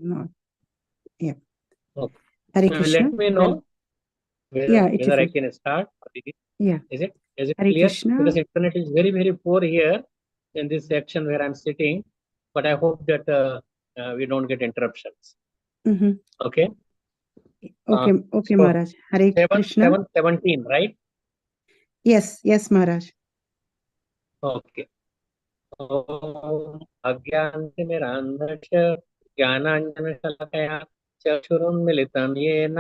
not. Yeah. Okay. Hare So Krishna. let me know Yeah, it whether I is. can start. Yeah. Is it Hare clear? Krishna. Because internet is very, very poor here in this section where I'm sitting. But I hope that we don't get interruptions. Mm-hmm. Okay. Okay, okay, So Maharaj. Hare 7, Krishna. 7, 17, right? Yes, yes, Maharaj. Okay. अज्ञानतिमिरान्धस्य ज्ञानाञ्जनशलाकया चक्षुरुन्मिलितं येन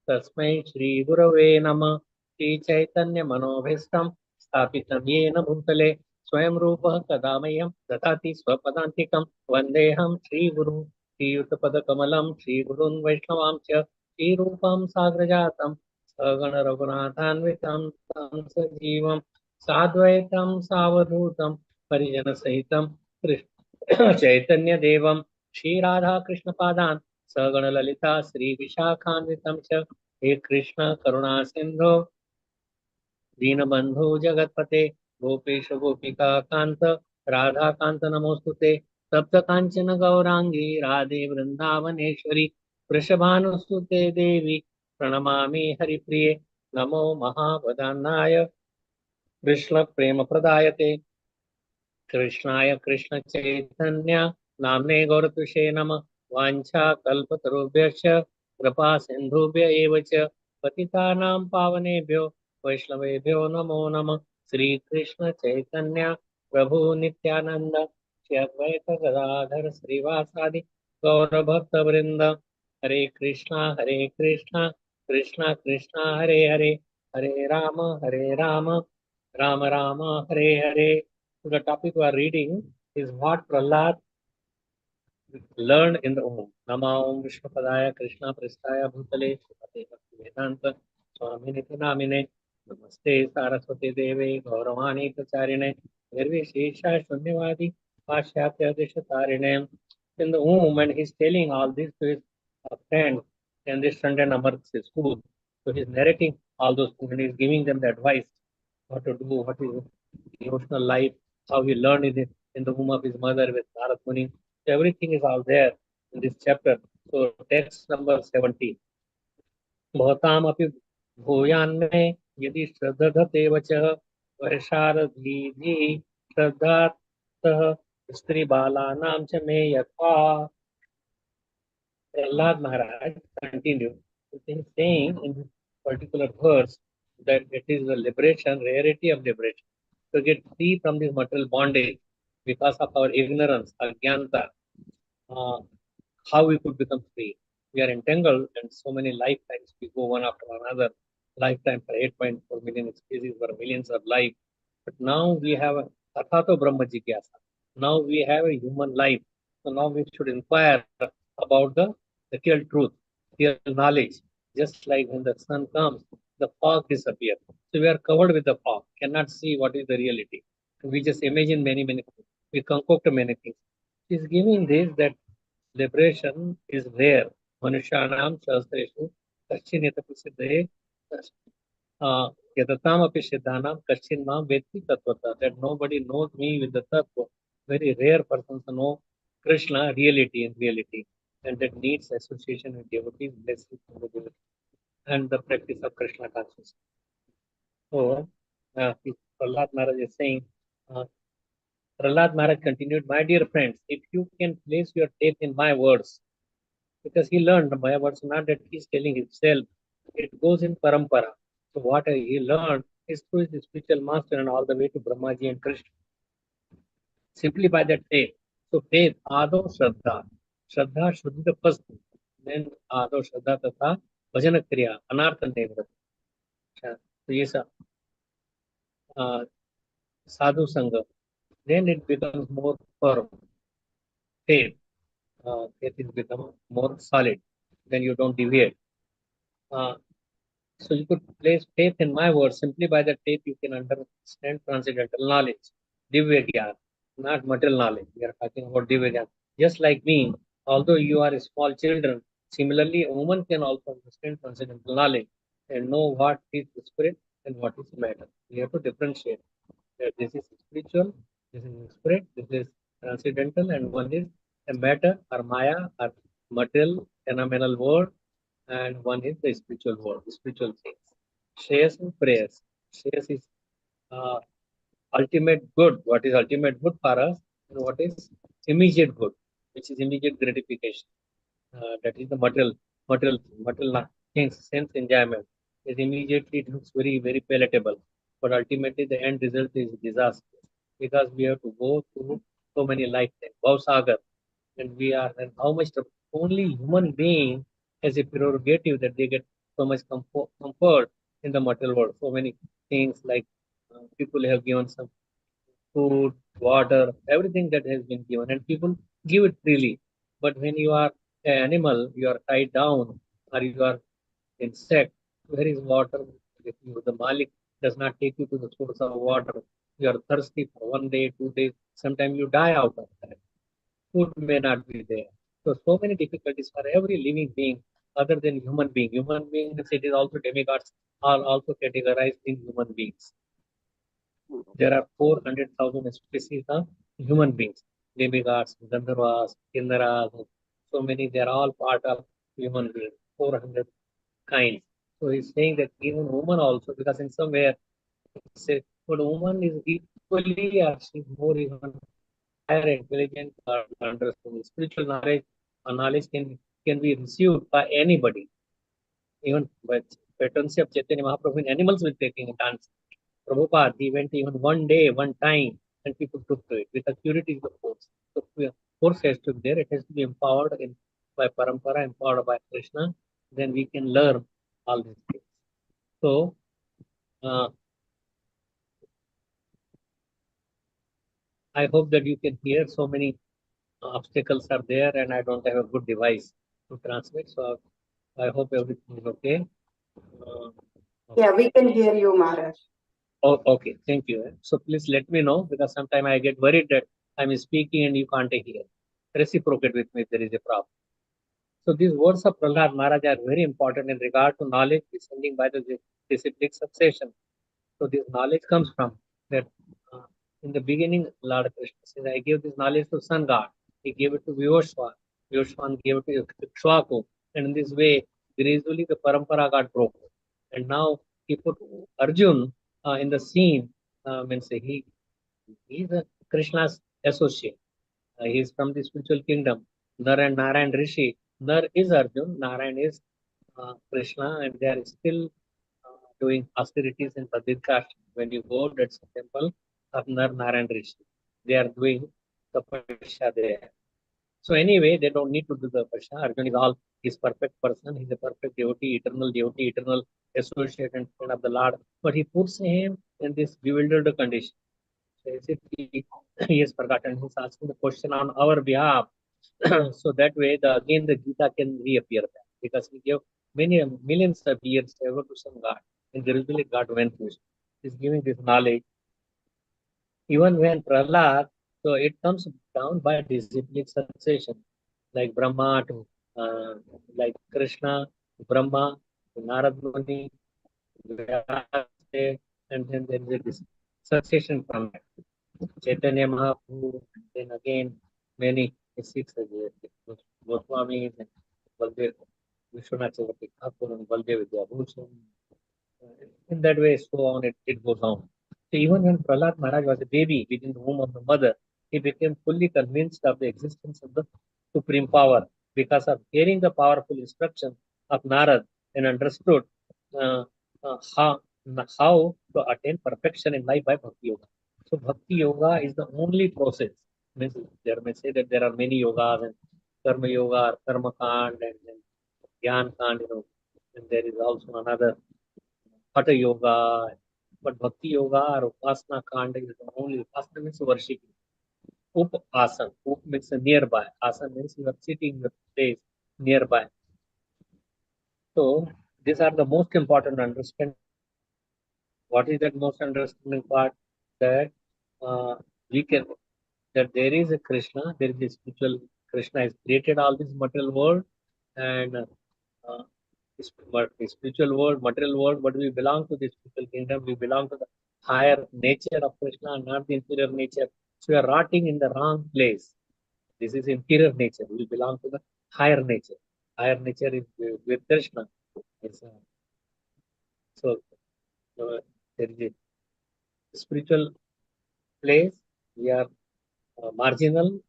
तस्मै श्रीगुरवे नमः। श्रीचैतन्यमनोभीष्टं स्थापितं येन भूतले स्वयं रूपः कदा मह्यं ददाति स्वपदान्तिकं वन्देऽहं श्रीगुरुं श्रीयुतपदकमलं श्रीगुरुन् वैष्णवां च श्रीरूपं साग्रजातं सगणरघुनाथान्वितं तं सजीवं साद्वैतं सावधूतं परिजनसहितं कृष्ण चैतन्यदेवं श्रीराधाकृष्णपादान् सगणललिता श्रीविशाखान्वितं च हे कृष्ण करुणा सिन्धो दीनबन्धु जगत्पते गोपेश गोपिका कान्त राधाकान्त नमोऽस्तुते सप्तकाञ्चन गौराङ्गी राधे वृन्दावनेश्वरी वृषभानुस्तुते देवी प्रणमामि हरिप्रिये नमो महावदान्नाय कृष्णप्रेमप्रदायते कृष्णाय कृष्णचैतन्य नाम्ने गौरतुषे नमः। वाञ्छाकल्पतरुभ्यश्च कृपा सिन्धुभ्य एव च पतितानां पावनेभ्यो वैष्णवेभ्यो नमो नमः। श्रीकृष्ण चैतन्य प्रभु नित्यानंद श्री अद्वैत गदाधर श्रीवासादि गौरभक्तवृंद हरे Krishna Krishna Krishna Hare Hare Hare Ram Ram Ram Hare Hare. So the topic we are reading is what Prahlad learned in the Om. Nama Om Vishnupadaya Krishna Pristaya Bhutale Srimate Bhaktivedanta Swaminiti Namine Namaste Saraswati Deve Gauravani Pracharine Nirvishesha Shunyavadi Pashyatya Deshatarine. In the Om, and he's telling all this to his friend in this Sunday number school. So he's narrating all those things and he's giving them the advice what to do, what is devotional life, how he learned in the womb of his mother with Narad Muni. So everything is all there in this chapter. So text number 17. भवतामपि भूयान्मे यदि श्रद्धते वचः वर्षारधीः श्रद्धातः स्त्रीबालानां च मे यथा Prahlad Maharaj continued. He's saying in this particular verse that it is the liberation, rarity of liberation. To get free from this material bondage because of our ignorance, ajnanta, uh, how we could become free. We are entangled and so many lifetimes we go one after another. Lifetime for 8.4 million species for millions of life. But now we have a Tathato Brahma Jigyasa. Now we have a human life. So now we should inquire about the real truth, real knowledge. Just like when the sun comes, the fog disappears. So we are covered with the fog, cannot see what is the reality. We just imagine many, many things. We concoct many things. He's giving this that liberation is rare. Manushanam Shastreshu Kashinetapi Siddhe Yatataamapi Siddhanam Kashin Mam Veti Tatvata. That nobody knows me with the Tattva. Very rare persons know Krishna reality in reality. And that needs association with devotees, blessings from the devotees, and the practice of Krishna consciousness. So, Prahlad Maharaj is saying, uh, Prahlad Maharaj continued, my dear friends, if you can place your faith in my words, because he learned my words, not that he's telling himself, it goes in parampara. So what he learned is through his spiritual master and all the way to Brahmaji and Krishna, simply by that faith. So faith, Ado Shraddha. Shraddha should be the first thing. Then Ado Shraddha Tatha Bhajana Kriya, Anartha Nevrat. So yes, sadhu sangha. Then it becomes more firm. Faith. Faith is become more solid. Then you don't deviate. Uh, So you could place faith in my words. Simply by that faith, you can understand transcendental knowledge, divya gyan, not material knowledge. We are talking about divya gyan. Just like me, although you are small children, similarly, a woman can also understand transcendental knowledge and know what is spirit and what is matter. We have to differentiate. That this is spiritual, this is spirit, this is transcendental, and one is a matter or maya or material, phenomenal world, and one is the spiritual world, the spiritual things. Shreyas and prayers. Shreyas is uh, ultimate good. What is ultimate good for us, and what is immediate good, which is immediate gratification. That is the material things, sense enjoyment. Is immediately it looks very, very palatable, but ultimately the end result is disaster because we have to go through so many lifetimes. Bhavsagar, and we are, and how much the only human being has a prerogative that they get so much comfort in the material world. So many things like people have given some food, water, everything that has been given, and people give it freely. But when you are an animal, you are tied down, or you are insect, where is water? If you, the Malik does not take you to the source of water, you are thirsty for 1 day, 2 days, sometimes you die out of that. Food may not be there. So many difficulties for every living being other than human being. Human beings, it is also demigods are also categorized in human beings. There are 400,000 species of human beings, demigods, Gandharvas, Kinnaras, so many, they are all part of human beings, 400 kinds. So he's saying that even woman also, because in somewhere, say, but woman is equally or she's more even higher intelligent or understanding. Spiritual knowledge or knowledge can be received by anybody, even by patroncy of Chaitanya Mahaprabhu in animals will taking a dance. Prabhupada, he went even 1 day, one time, and people took to it. Because purity is the force. So force has to be there. It has to be empowered by parampara, empowered by Krishna. Then we can learn all these things. So, uh, I hope that you can hear. So many obstacles are there, and I don't have a good device to transmit. So, I hope everything is okay. Uh, Yeah, we can hear you, Maharaj. Oh, okay. Thank you. So please let me know because sometimes I get worried that I'm speaking and you can't hear. Reciprocate with me if there is a problem. So these words of Prahlad Maharaj are very important in regard to knowledge descending by the disciplic succession. So this knowledge comes from that uh, in the beginning, Lord Krishna says, I gave this knowledge to Sun God. He gave it to Vyoshwan. Vyoshwan gave it to Ikshvaku. And in this way, gradually the parampara got broken. And now he put Arjun in the scene. Means he is a Krishna's associate. He is from the spiritual kingdom. Nar and Narayan Rishi. Nar is Arjun, Narayan is Krishna, and they are still doing austerities in Badrikasht. When you go, that's a temple of Nar Narayan Rishi. They are doing tapasya there. So anyway, they don't need to do the tapasya. Arjun is all, he's perfect person. He's a perfect devotee, eternal associate and friend of the Lord. But he puts him in this bewildered condition. So as if he has forgotten. He's asking the question on our behalf. So that way, again the Gita can reappear back because he gave many millions of years ever to some God, and gradually God went through. He's giving this knowledge. Even when Prahlad, so it comes down by disciplic succession, like Brahma to like Krishna, Brahma, to Narad Muni, and then there is a succession from that. Chaitanya Mahaprabhu, then again many six Goswamis and Baldev, Vishwanath Chakravarti Thakur and Baldev Vidyabhushan. In that way, so on, it goes on. So even when Prahlad Maharaj was a baby within the womb of the mother, he became fully convinced of the existence of the supreme power because of hearing the powerful instruction of Narad and understood uh, how, how to attain perfection in life by Bhakti Yoga. So Bhakti Yoga is the only process. Means there may say that there are many yogas and Karma Yoga, Karma Kand, and then Gyan Kand, and there is also another Hatha Yoga, but Bhakti Yoga or Upasana Kanda is the only. Upasana means worshiping. Up Asana. Up means nearby. Asana means you are sitting in the place nearby. So these are the most important understanding. What is that most understanding part? That uh, we can, that there is a Krishna, there is a spiritual Krishna has created all this material world, and but the spiritual world, material world, but we belong to the spiritual kingdom. We belong to the higher nature of Krishna, not the inferior nature. So we are rotting in the wrong place. This is inferior nature. We belong to the higher nature. Higher nature is with Krishna. It's, so there is a spiritual place. We are marginal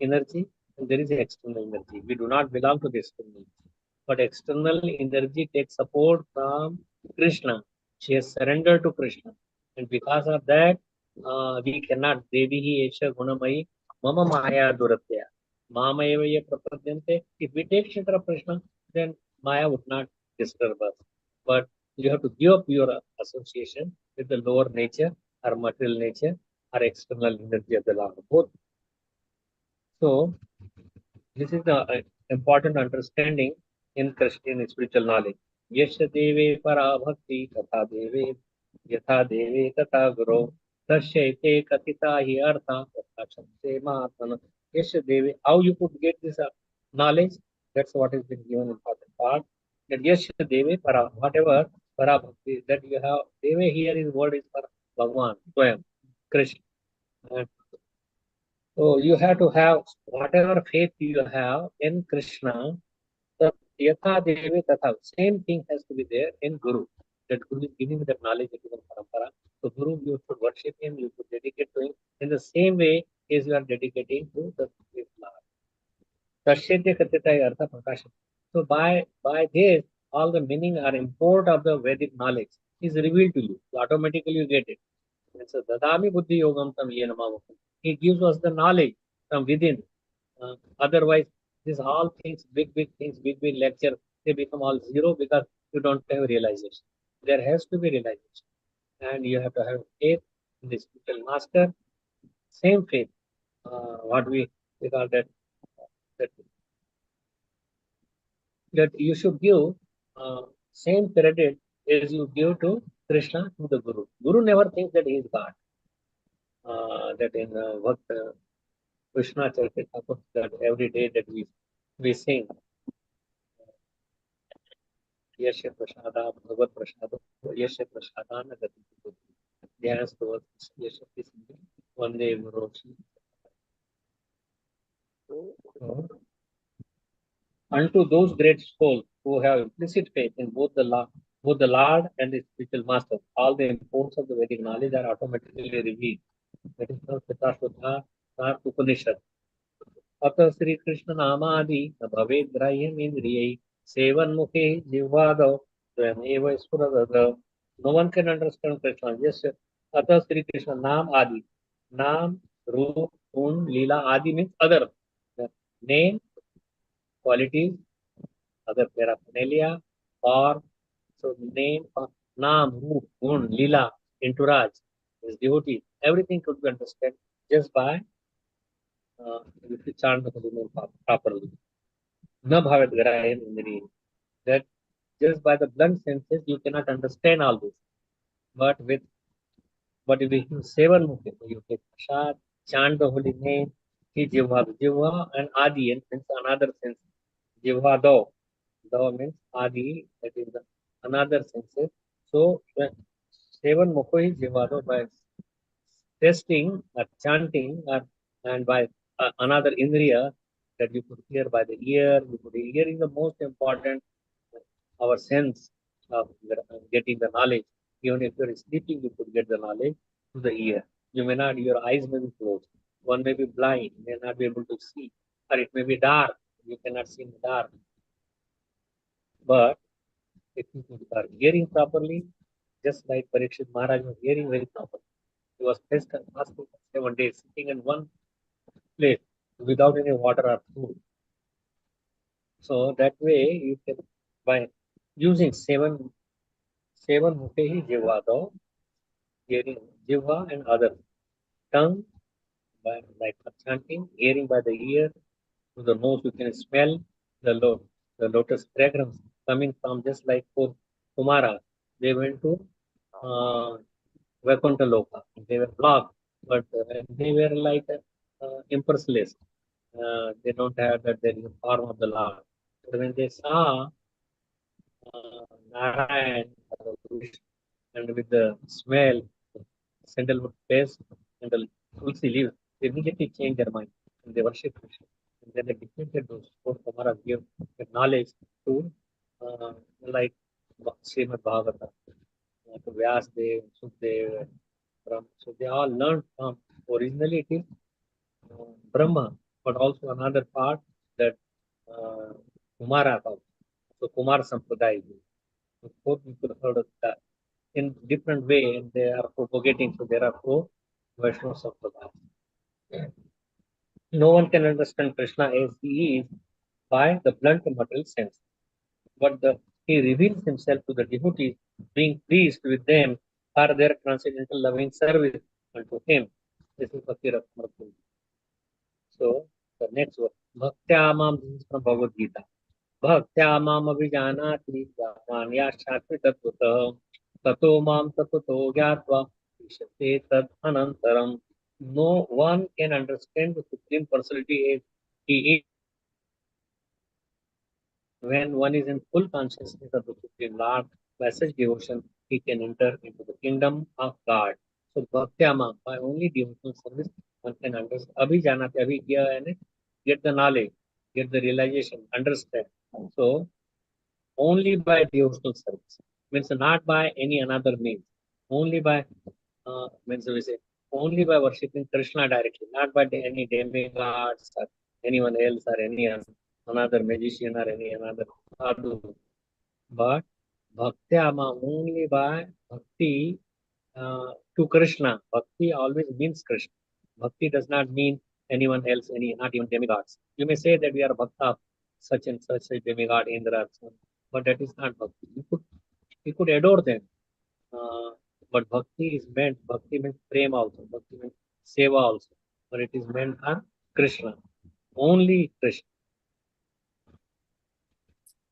energy, and there is external energy. We do not belong to the external, but external energy takes support from Krishna. She has surrendered to Krishna, and because of that, we cannot. Devi Esha Gunamayi Mama Maya Duratya. Mama eva ye prapadyante. If we take shelter of Krishna, then Maya would not disturb us. But you have to give up your association with the lower nature or material nature or external energy of the Lord. Both. So this is the important understanding in Christian spiritual knowledge. Yasha deve para bhakti katha deve yatha deve katha guru tasyaite katita hi artha katha chante mahatmana. Yasha deve, how you could get this knowledge? That's what has been given in important part. That yasha deve para, whatever para bhakti that you have, deve here is word is for Bhagwan, Swayam, Krishna. And so you have to have whatever faith you have in Krishna, the yatha devi tatha. Same thing has to be there in Guru. That Guru is giving that knowledge into the parampara. So Guru, you should worship him, you should dedicate to him in the same way as you are dedicating to the Lord. Tashyate katita artha prakasha. So by this, all the meaning or import of the Vedic knowledge is revealed to you. So automatically you get it. So Dadami Buddhi Yogam Tam Yena Mavakum. He gives us the knowledge from within. Otherwise, these all things, big things, big lecture, they become all zero because you don't have realization. There has to be realization. And you have to have faith in the spiritual master. Same faith. What we call that that you should give same credit as you give to Krishna to the Guru. Guru never thinks that he is God. That in what Krishna Chaitanya that every day that we sing Yasya Prasada Bhagavad Prasada Yasya Prasadana Gati Dhyas towards Yasya Sindhi Vande Guru. Unto those great souls who have implicit faith in both the Lord and the spiritual master, all the imports of the Vedic knowledge are automatically revealed. That is the Sita Sudha Upanishad. अतः श्री कृष्ण नामादि न भवेद ग्राह्यम इंद्रिय seven मुखे जिह्वादौ स्वयं एव स्फुरद. No one can understand Krishna. Yes, अतः श्री कृष्ण नाम आदि. Naam, रूप, गुण, लीला आदि means other. Name, qualities, other paraphernalia, or so name, naam, roop, gun, lila, entourage, his devotee. Everything could be understood just by if you chant the holy name properly. Na bhavet garayam indriya. That just by the blunt senses you cannot understand all this. But if you seven mukhe, so you take prasad, chant the holy name, he jivha and adi and means another sense. Jivha do. Do means adi, that is the another senses. So seven mukhe is jivha do by testing or chanting or and by another indriya that you could hear by the ear. You could hear is the most important our sense of getting the knowledge. Even if you're sleeping, you could get the knowledge to the ear. You may not, your eyes may be closed. One may be blind, may not be able to see, or it may be dark. You cannot see in the dark. But if you are hearing properly, just like Parikshit Maharaj was hearing very properly. He was fasting for 7 days, sitting in one place without any water or food. So that way you can, by using seven mukhe jivado, hearing jiva and other tongue by like chanting, hearing by the ear, to the nose you can smell the lotus fragrance coming from just like for Kumara. They went to uh, Vaikuntha Loka. They were blocked, but they were like impersonalists. They don't have that there is a form of the Lord. But when they saw Narayan and with the smell, sandalwood paste and the tulsi leaves, they immediately change their mind and they worship Krishna. And then they defeated those four Kumaras, give the knowledge to like Srimad Bhagavatam, to Vyas Dev, Sukdev, Brahma. So they all learned from, originally it is Brahma, but also another part that uh, Kumara taught. So Kumar Sampradaya. So four people heard of that in different way, and they are propagating. So there are four Vaishnava Sampradayas. No one can understand Krishna as he is by the blunt material sense, but he reveals himself to the devotees, being pleased with them for their transcendental loving service unto him. This is Bhakti Ratnamrita. So the next one, Bhaktyamam, this is from Bhagavad Gita. Bhaktyamam abhijanati yamanya shastri tattvatah tato mam tattvato gyatva vishate tad anantaram. No one can understand the Supreme Personality as he is. When one is in full consciousness of the Supreme Lord, by such devotion, he can enter into the kingdom of God. So, Bhaktyama, by only devotional service, one can understand. Abhijanati, abhigya, and get the knowledge, get the realization, understand. So, only by devotional service means not by any another means. Only by means we say only by worshipping Krishna directly, not by any demigods or anyone else or any another magician or any another sadhu, but bhakti ama only by bhakti to Krishna. Bhakti always means Krishna. Bhakti does not mean anyone else, any not even demigods. You may say that we are bhakta of such and such a demigod, Indra, but that is not bhakti. You could adore them, uh, but bhakti is meant. Bhakti means prema also. Bhakti means seva also, but it is meant for Krishna. Only Krishna.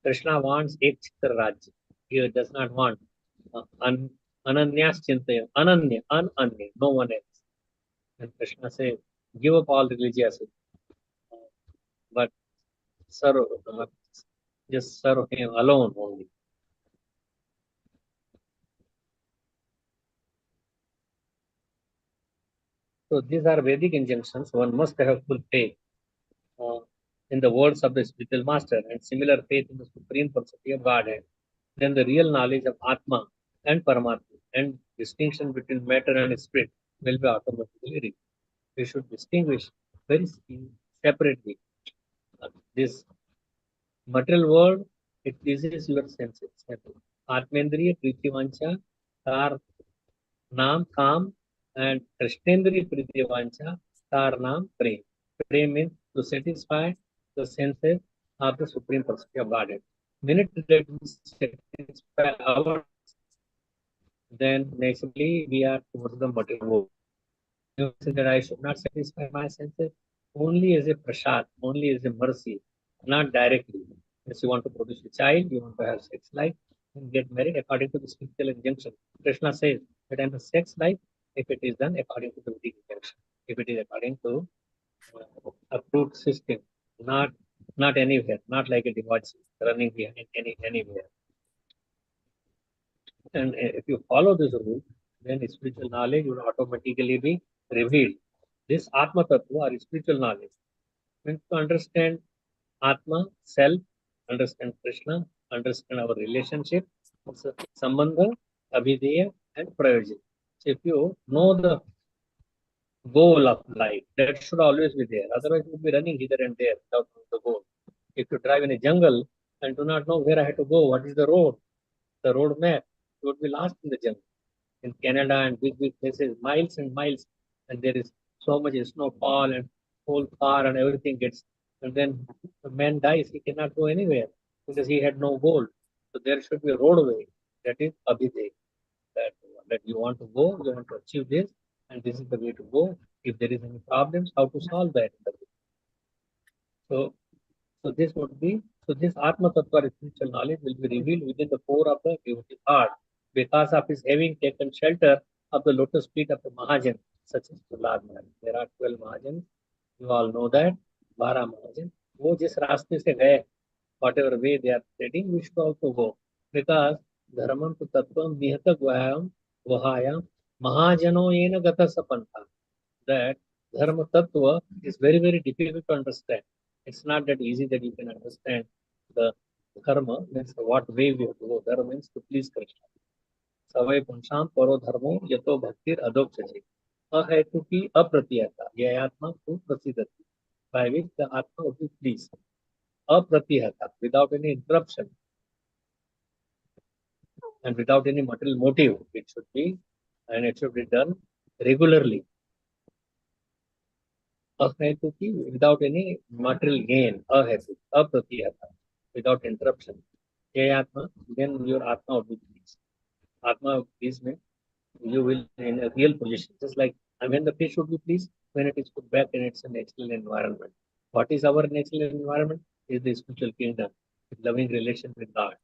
Krishna wants ek chitra rajya. He does not want ananyas chintaya. Ananya, no one else. And Krishna says, give up all religiosity, but serve, just serve him alone only. So these are Vedic injunctions. One must have full faith uh, in the words of the spiritual master and similar faith in the supreme personality of Godhead. Then the real knowledge of Atma and Paramatma and distinction between matter and spirit will be automatically reached. We should distinguish very separately. This material world, it pleases your senses. Atmendriya Pritivancha, Tar Nam Kam, and Krishnendriya Pritivancha, Tar Nam Prem. Prem means to satisfy the senses of the Supreme Personality of Godhead. Minute that we satisfy our, then naturally we are towards the material world. You say that I should not satisfy my senses only as a prasad, only as a mercy, not directly. If you want to produce a child, you want to have sex life, and get married according to the spiritual injunction. Krishna says that in the sex life, if it is done according to the Vedic injunction, if it is according to approved system, not anywhere, not like a divorce running behind anywhere. And if you follow this rule, then spiritual knowledge will automatically be revealed. This Atma Tattva or spiritual knowledge means to understand Atma, self, understand Krishna, understand our relationship, Sambandha, Abhideya, and Prayojan. So if you know the goal of life, that should always be there. Otherwise, you will be running hither and there without knowing the goal. If you drive in a jungle and do not know where I have to go, what is the road map, you would be lost in the jungle. In Canada and big places, miles and miles, and there is so much snowfall and whole car and everything gets, and then the man dies, he cannot go anywhere because he had no goal. So there should be a roadway, that is Abhidev, that you want to go, you want to achieve this, and this is the way to go. If there is any problems, how to solve that. So, so this would be, so this Atma Tattva spiritual knowledge will be revealed within the core of the devotee heart because of his having taken shelter of the lotus feet of the Mahajan, such as Prahlad Maharaj. There are 12 Mahajans. You all know that. 12 Mahajan. वो जिस रास्ते से गए, whatever way they are treading, we should also go. Because dharmam to tattvam nihata vahayam mahajano yena gata sapanta. That dharma tattva is very, very difficult to understand. It's not that easy that you can understand the dharma, means what way we have to go. Dharma means to please Krishna. Savai punsham paro dharmo yato bhaktir adokshati. Ahetuki apratiyata. Yayatma tu prasidati. By which the Atma will be pleased. Apratihata, without any interruption and without any material motive. It should be, and it should be done regularly. Ahetuki, without any material gain. Ahetuki, apratihata, without interruption. Yayatma, then your Atma will be pleased. Atma please means you will in a real position. Just like, and when the fish should be pleased, when it is put back in its natural environment. What is our natural environment? Is the spiritual kingdom, loving relation with God.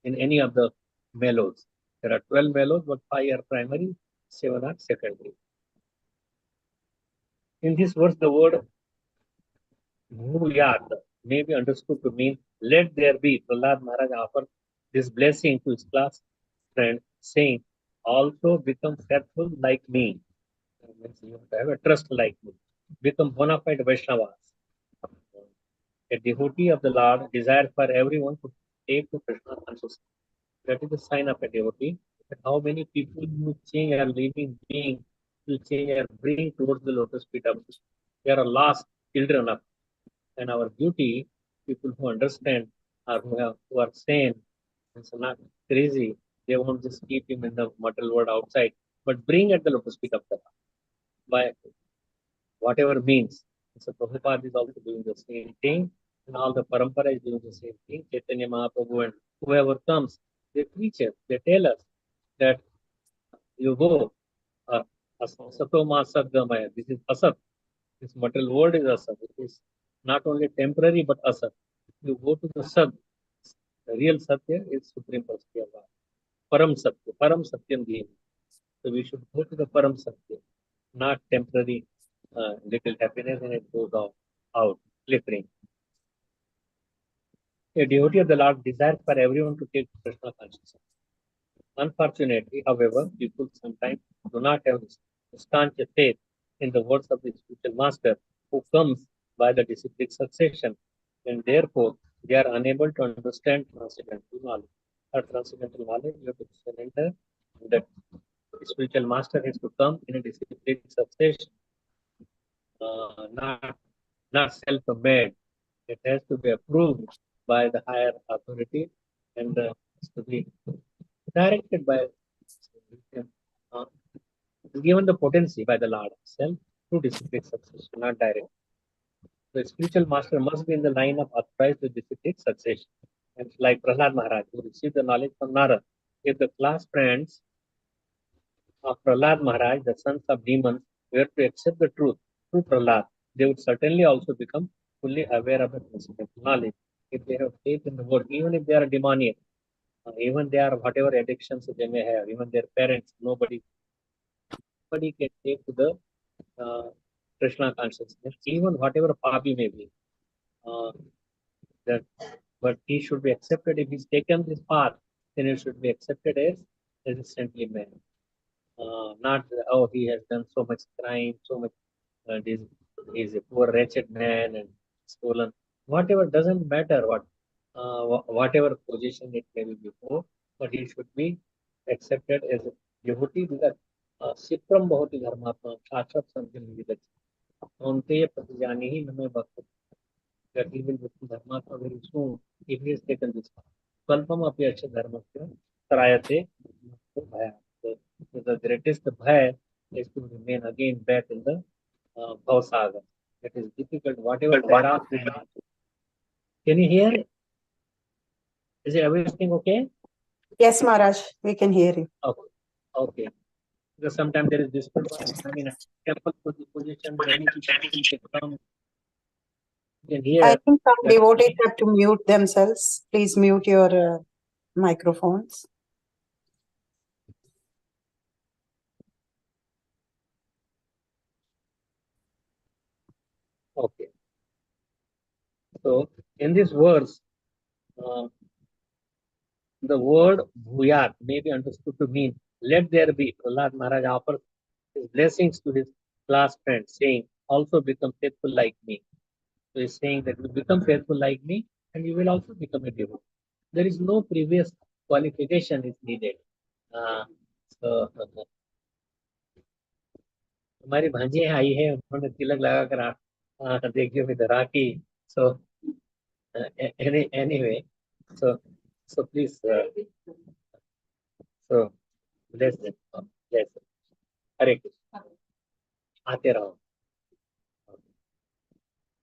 In any of the mellows, there are 12 mellows, but 5 are primary, 7 are secondary. In this verse, the word Bhuyat may be understood to mean let there be. Prahlad Maharaj offered this blessing to his class friend, saying, also become faithful like me. Means you have to have a trust like me. Become bona fide Vaishnavas. A devotee of the Lord desires for everyone to take to Krishna consciousness. That is the sign of a devotee. But how many people you change our living being, you change or bring towards the lotus feet of Krishna. They are lost children of, and our duty, people who understand or who are sane, it's not crazy. They won't just keep him in the material world outside, but bring at the lotus feet of the Lord by whatever means. So Prabhupada is also doing the same thing, and all the parampara is doing the same thing. Chaitanya Mahaprabhu and whoever comes, they teach us, they tell us that you go, Asatoma Sadgamaya. This is Asat. This material world is Asat. It is not only temporary but Asat. You go to the Sat. The real Satya is Supreme Personality of God. Param Satya. Param Satyam Dhim. So we should go to the Param Satya, not temporary little happiness and it goes out flickering. A devotee of the Lord desires for everyone to take Krishna consciousness. Unfortunately, however, people sometimes do not have staunch faith in the words of the spiritual master who comes by the disciplic succession, and therefore they are unable to understand transcendental knowledge. Or transcendental knowledge, you have to surrender that the spiritual master has to come in a disciplic succession, not self-made. It has to be approved by the higher authority and has to be directed by uh, given the potency by the Lord himself through disciplic succession, not direct. The spiritual master must be in the line of authorized disciplic succession. And like Prahlad Maharaj, who received the knowledge from Nara. If the class friends of Prahlad Maharaj, the sons of demons, were to accept the truth through Prahlad, they would certainly also become fully aware of the transcendental knowledge. If they have faith in the word, even if they are demoniac, even they are whatever addictions they may have, even their parents, nobody can take to the uh, Krishna consciousness, even whatever papi may be. Uh, that, but he should be accepted if he's taken this path, then he should be accepted as a saintly man. Not oh he has done so much crime, so much. This he's a poor wretched man and stolen. Whatever doesn't matter what, whatever position it may be before, but he should be accepted as a devotee because Sipram Bhavati Dharmatma Shashvat Sanjam Vidach. Onte Pratijani hi Name Bhakti. That he will become Dharmatma very soon if he has taken this path. Kalpam api aksha dharmasya trayate bhaya. So the greatest bhaya is to remain again back in the Bhavsagar. It is difficult, whatever terrace we have. Can you hear? Is everything okay? Yes, Maharaj, we can hear you. Okay. Okay. Because sometimes there is disturbance. I mean, temple position, many people can come. You can hear I think some that. devotees have to mute themselves. Please mute your microphones. Okay. So in this verse, uh, the word bhuyat may be understood to mean let there be. Prahlad Maharaj offers his blessings to his class friends, saying, also become faithful like me. So he's saying that you become faithful like me, and you will also become a devotee. There is no previous qualification is needed. Uh, so हमारी भांजी आई है, उन्होंने तिलक लगा कर देखियो with the Rakhi. So anyway, so please, so bless them, bless them. Hare Krishna. आते रहो.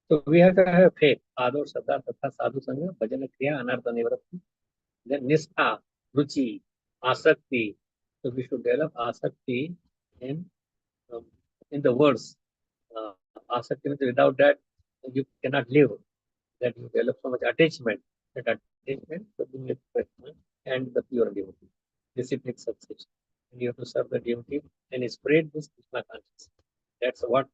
So we have to have faith, आदर श्रद्धा तथा साधु संग, भजन क्रिया अनर्थ निवृत्ति. Then nistha, ruchi, asakti. So we should develop asakti in um, the words. Asakti means without that you cannot live. That you develop so much attachment. That attachment should be with Krishna and the pure devotee. Discipline success. And you have to serve the devotee and spread this Krishna consciousness. That's what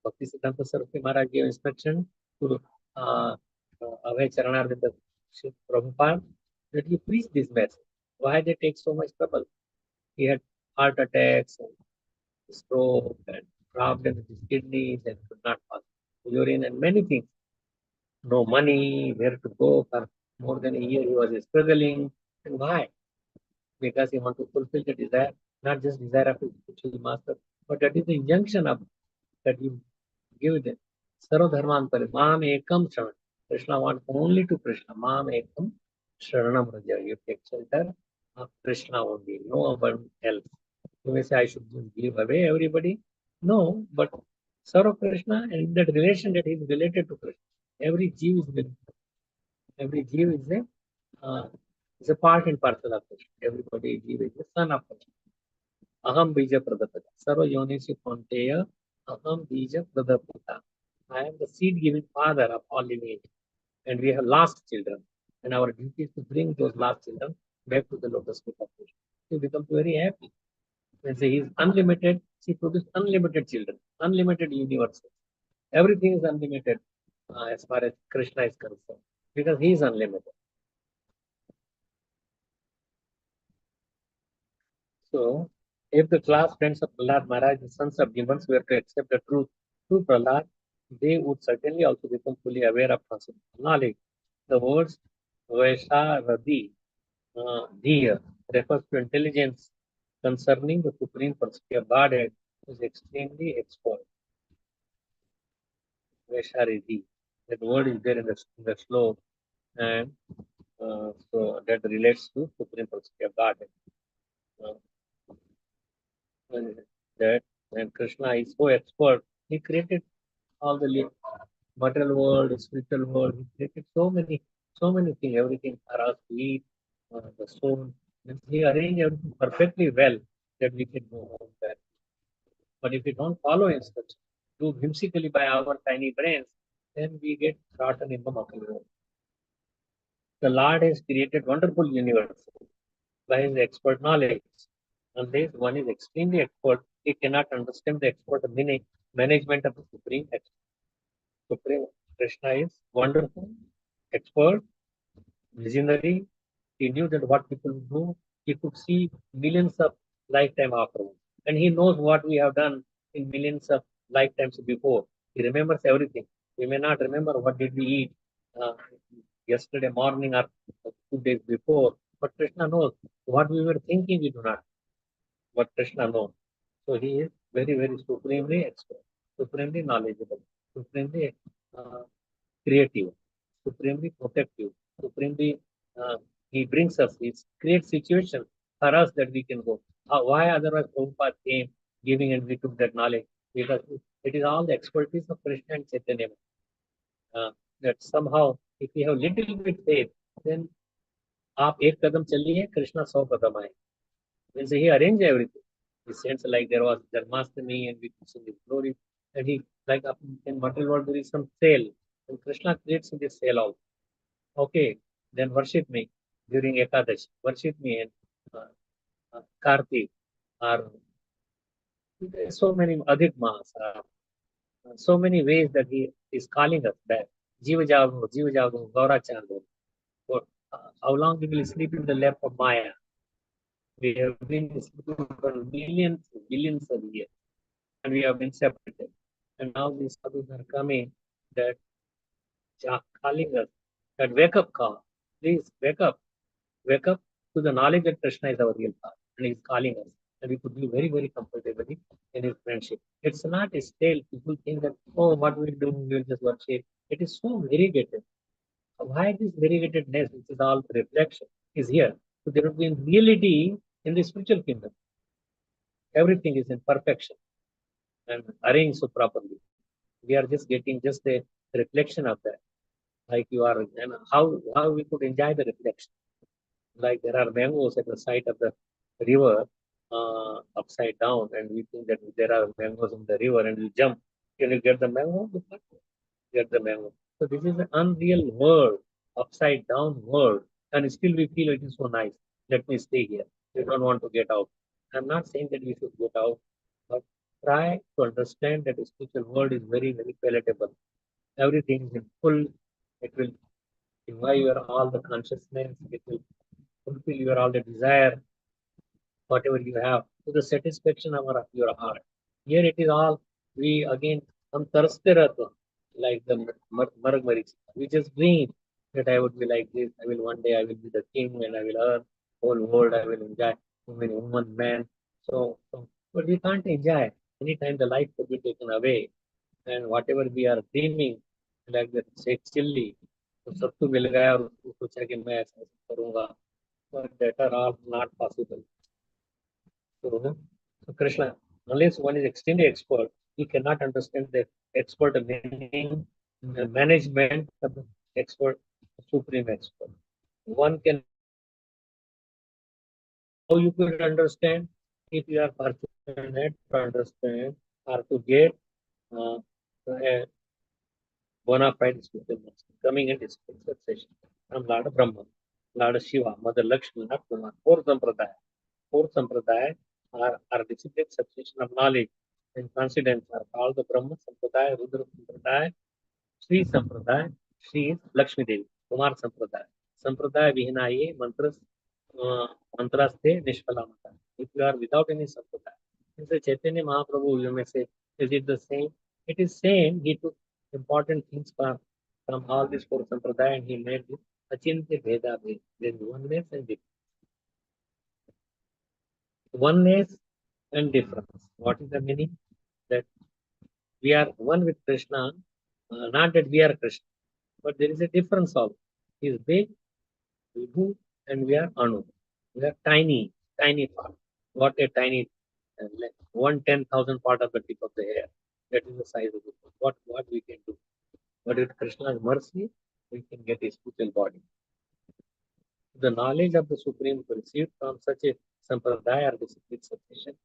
Bhakti Siddhanta Saraswati Maharaj gave instruction to Abhay Charanarvinda Prabhupada that you preach this message. Why they take so much trouble? He had heart attacks and stroke and problems with his kidneys and could not pass urine and many things. No money, where to go for more than a year he was struggling. And why? Because he wanted to fulfill the desire, not just desire of his spiritual master, but that is the injunction of that you give them. Sarva Dharmantare, Mam Ekam Shravan. Krishna wants only to Krishna. Mam Ekam Shravanam Raja. You take shelter of Krishna only, no one else. You may say, I should give away everybody. No, but serve Krishna and that relation that is related to Krishna. Every jeev is related. Every jeev is a part and parcel of Krishna. Everybody jeev is the son of Krishna. Aham bija pradapata. Sarva yonisi konteya. Aham bija pradapata. I am the seed giving father of all living, and we have lost children. And our duty is to bring those lost children back to the lotus feet of Krishna. We become very happy. When say he is unlimited, he produces unlimited children, unlimited universes. Everything is unlimited as far as Krishna is concerned, because he is unlimited. So, if the class friends of Prahlad Maharaj, the sons of demons, were to accept the truth through Prahlad, they would certainly also become fully aware of transcendental knowledge. The words Vaisharadi, Dhiya, refers to intelligence concerning the supreme personality of Godhead, is extremely expert. Vaisharadi, that word is there in the slope, and so that relates to supreme personality of Godhead. That and Krishna is so expert, he created all the material world, spiritual world. He created so many things, everything for us to eat, the soul. And he arranged everything perfectly well that we can go home there. But if we don't follow instructions, do whimsically by our tiny brains, then we get rotten in the material world. The Lord has created wonderful universe by his expert knowledge. Unless one is extremely expert, he cannot understand the expert meaning management of the supreme expert. Supreme Krishna is wonderful, expert, visionary. He knew that what people do. He could see millions of lifetime afterwards. And he knows what we have done in millions of lifetimes before. He remembers everything. We may not remember what did we eat yesterday morning or 2 days before, but Krishna knows what we were thinking. We do not. What Krishna knows. So he is very, very supremely expert, supremely knowledgeable, supremely creative, supremely protective, supremely he brings us, he creates situations for us that we can go. Why otherwise Prabhupada came giving and we took that knowledge? Because it is all the expertise of Krishna and Chaitanya. That somehow, if we have little bit faith, then आप एक कदम चलिए, Krishna 100 कदम आए. Means he arranged everything. He sends like there was Janmashtami and we could see his glory. And he, like up in material world, there is some sale. And Krishna creates this sale also. Okay, then worship me during Ekadashi. Worship me in Kartik. Or so many Adhik Maas. So many ways that he is calling us back. Jiva Javago, Gaura Chandu. How long we will sleep in the lap of Maya? We have been sleeping for billions of years, and we have been separated. And now these sadhus are coming that calling us that wake up call. Please wake up. Wake up to the knowledge that Krishna is our real Father and He is calling us. And we could be very, very comfortably in His friendship. It's not a stale. People think that, oh, what we do, we'll just worship. It is so variegated. Why this variegatedness, which is all reflection, is here? So there would be reality in the spiritual kingdom. Everything is in perfection and arranged so properly. We are just getting just a reflection of that. Like you are, and how we could enjoy the reflection. Like there are mangoes at the side of the river, upside down, and we think that there are mangoes in the river, and we jump. Can you get the mango? You can't get the mango. So this is an unreal world, upside down world, and still we feel it is so nice. Let me stay here. We don't want to get out. I'm not saying that we should get out, but try to understand that the spiritual world is very, very palatable. Everything is in full. It will invite your all the consciousness. It will fulfill your all the desire, whatever you have, to the satisfaction of your heart. Here it is all, we again, हम तरसते रहते हैं, like the Marg Marich. We just dream that I would be like this, I will one day, I will be the king and I will earn whole world, I will enjoy woman, woman, man. But we can't enjoy. Anytime the life could be taken away, and whatever we are dreaming, like that say chilli, तो सबको मिल गया और उसको सोचा कि मैं ऐसा करूंगा, but that are all not possible. So Krishna, unless one is extremely expert, he cannot understand the expert meaning, the management of the expert, supreme expert. One can, how you could understand, if you are fortunate to understand or to get a bona fide spiritual master coming in this succession from Lord Brahma, Lord Shiva, Mother Lakshmi, Narkumar, four Sampradaya are disciplined succession of knowledge and confidence are called the Brahma Sampradaya, Rudra Sampradaya, Sri Sampradaya. Sri is Lakshmi Devi, Kumar Sampradaya. Sampradaya Vihinaye Mantrasthe Nishkalamata. If you are without any Sampradaya, in the Chaitanya Mahaprabhu, you may say, is it the same? It is same. He took important things from all these four Sampradaya and he made this Achintya Veda Veda. There is oneness and difference. Oneness and difference. What is the meaning? That we are one with Krishna, not that we are Krishna, but there is a difference also. He is big, Vibhu, and we are Anu. We are tiny, tiny part. What a tiny, like 1/10,000 part of the tip of the hair. That is the size of the foot. What we can do. But with Krishna's mercy, we can get a spiritual body. The knowledge of the Supreme received from such a sampradaya or disciplined succession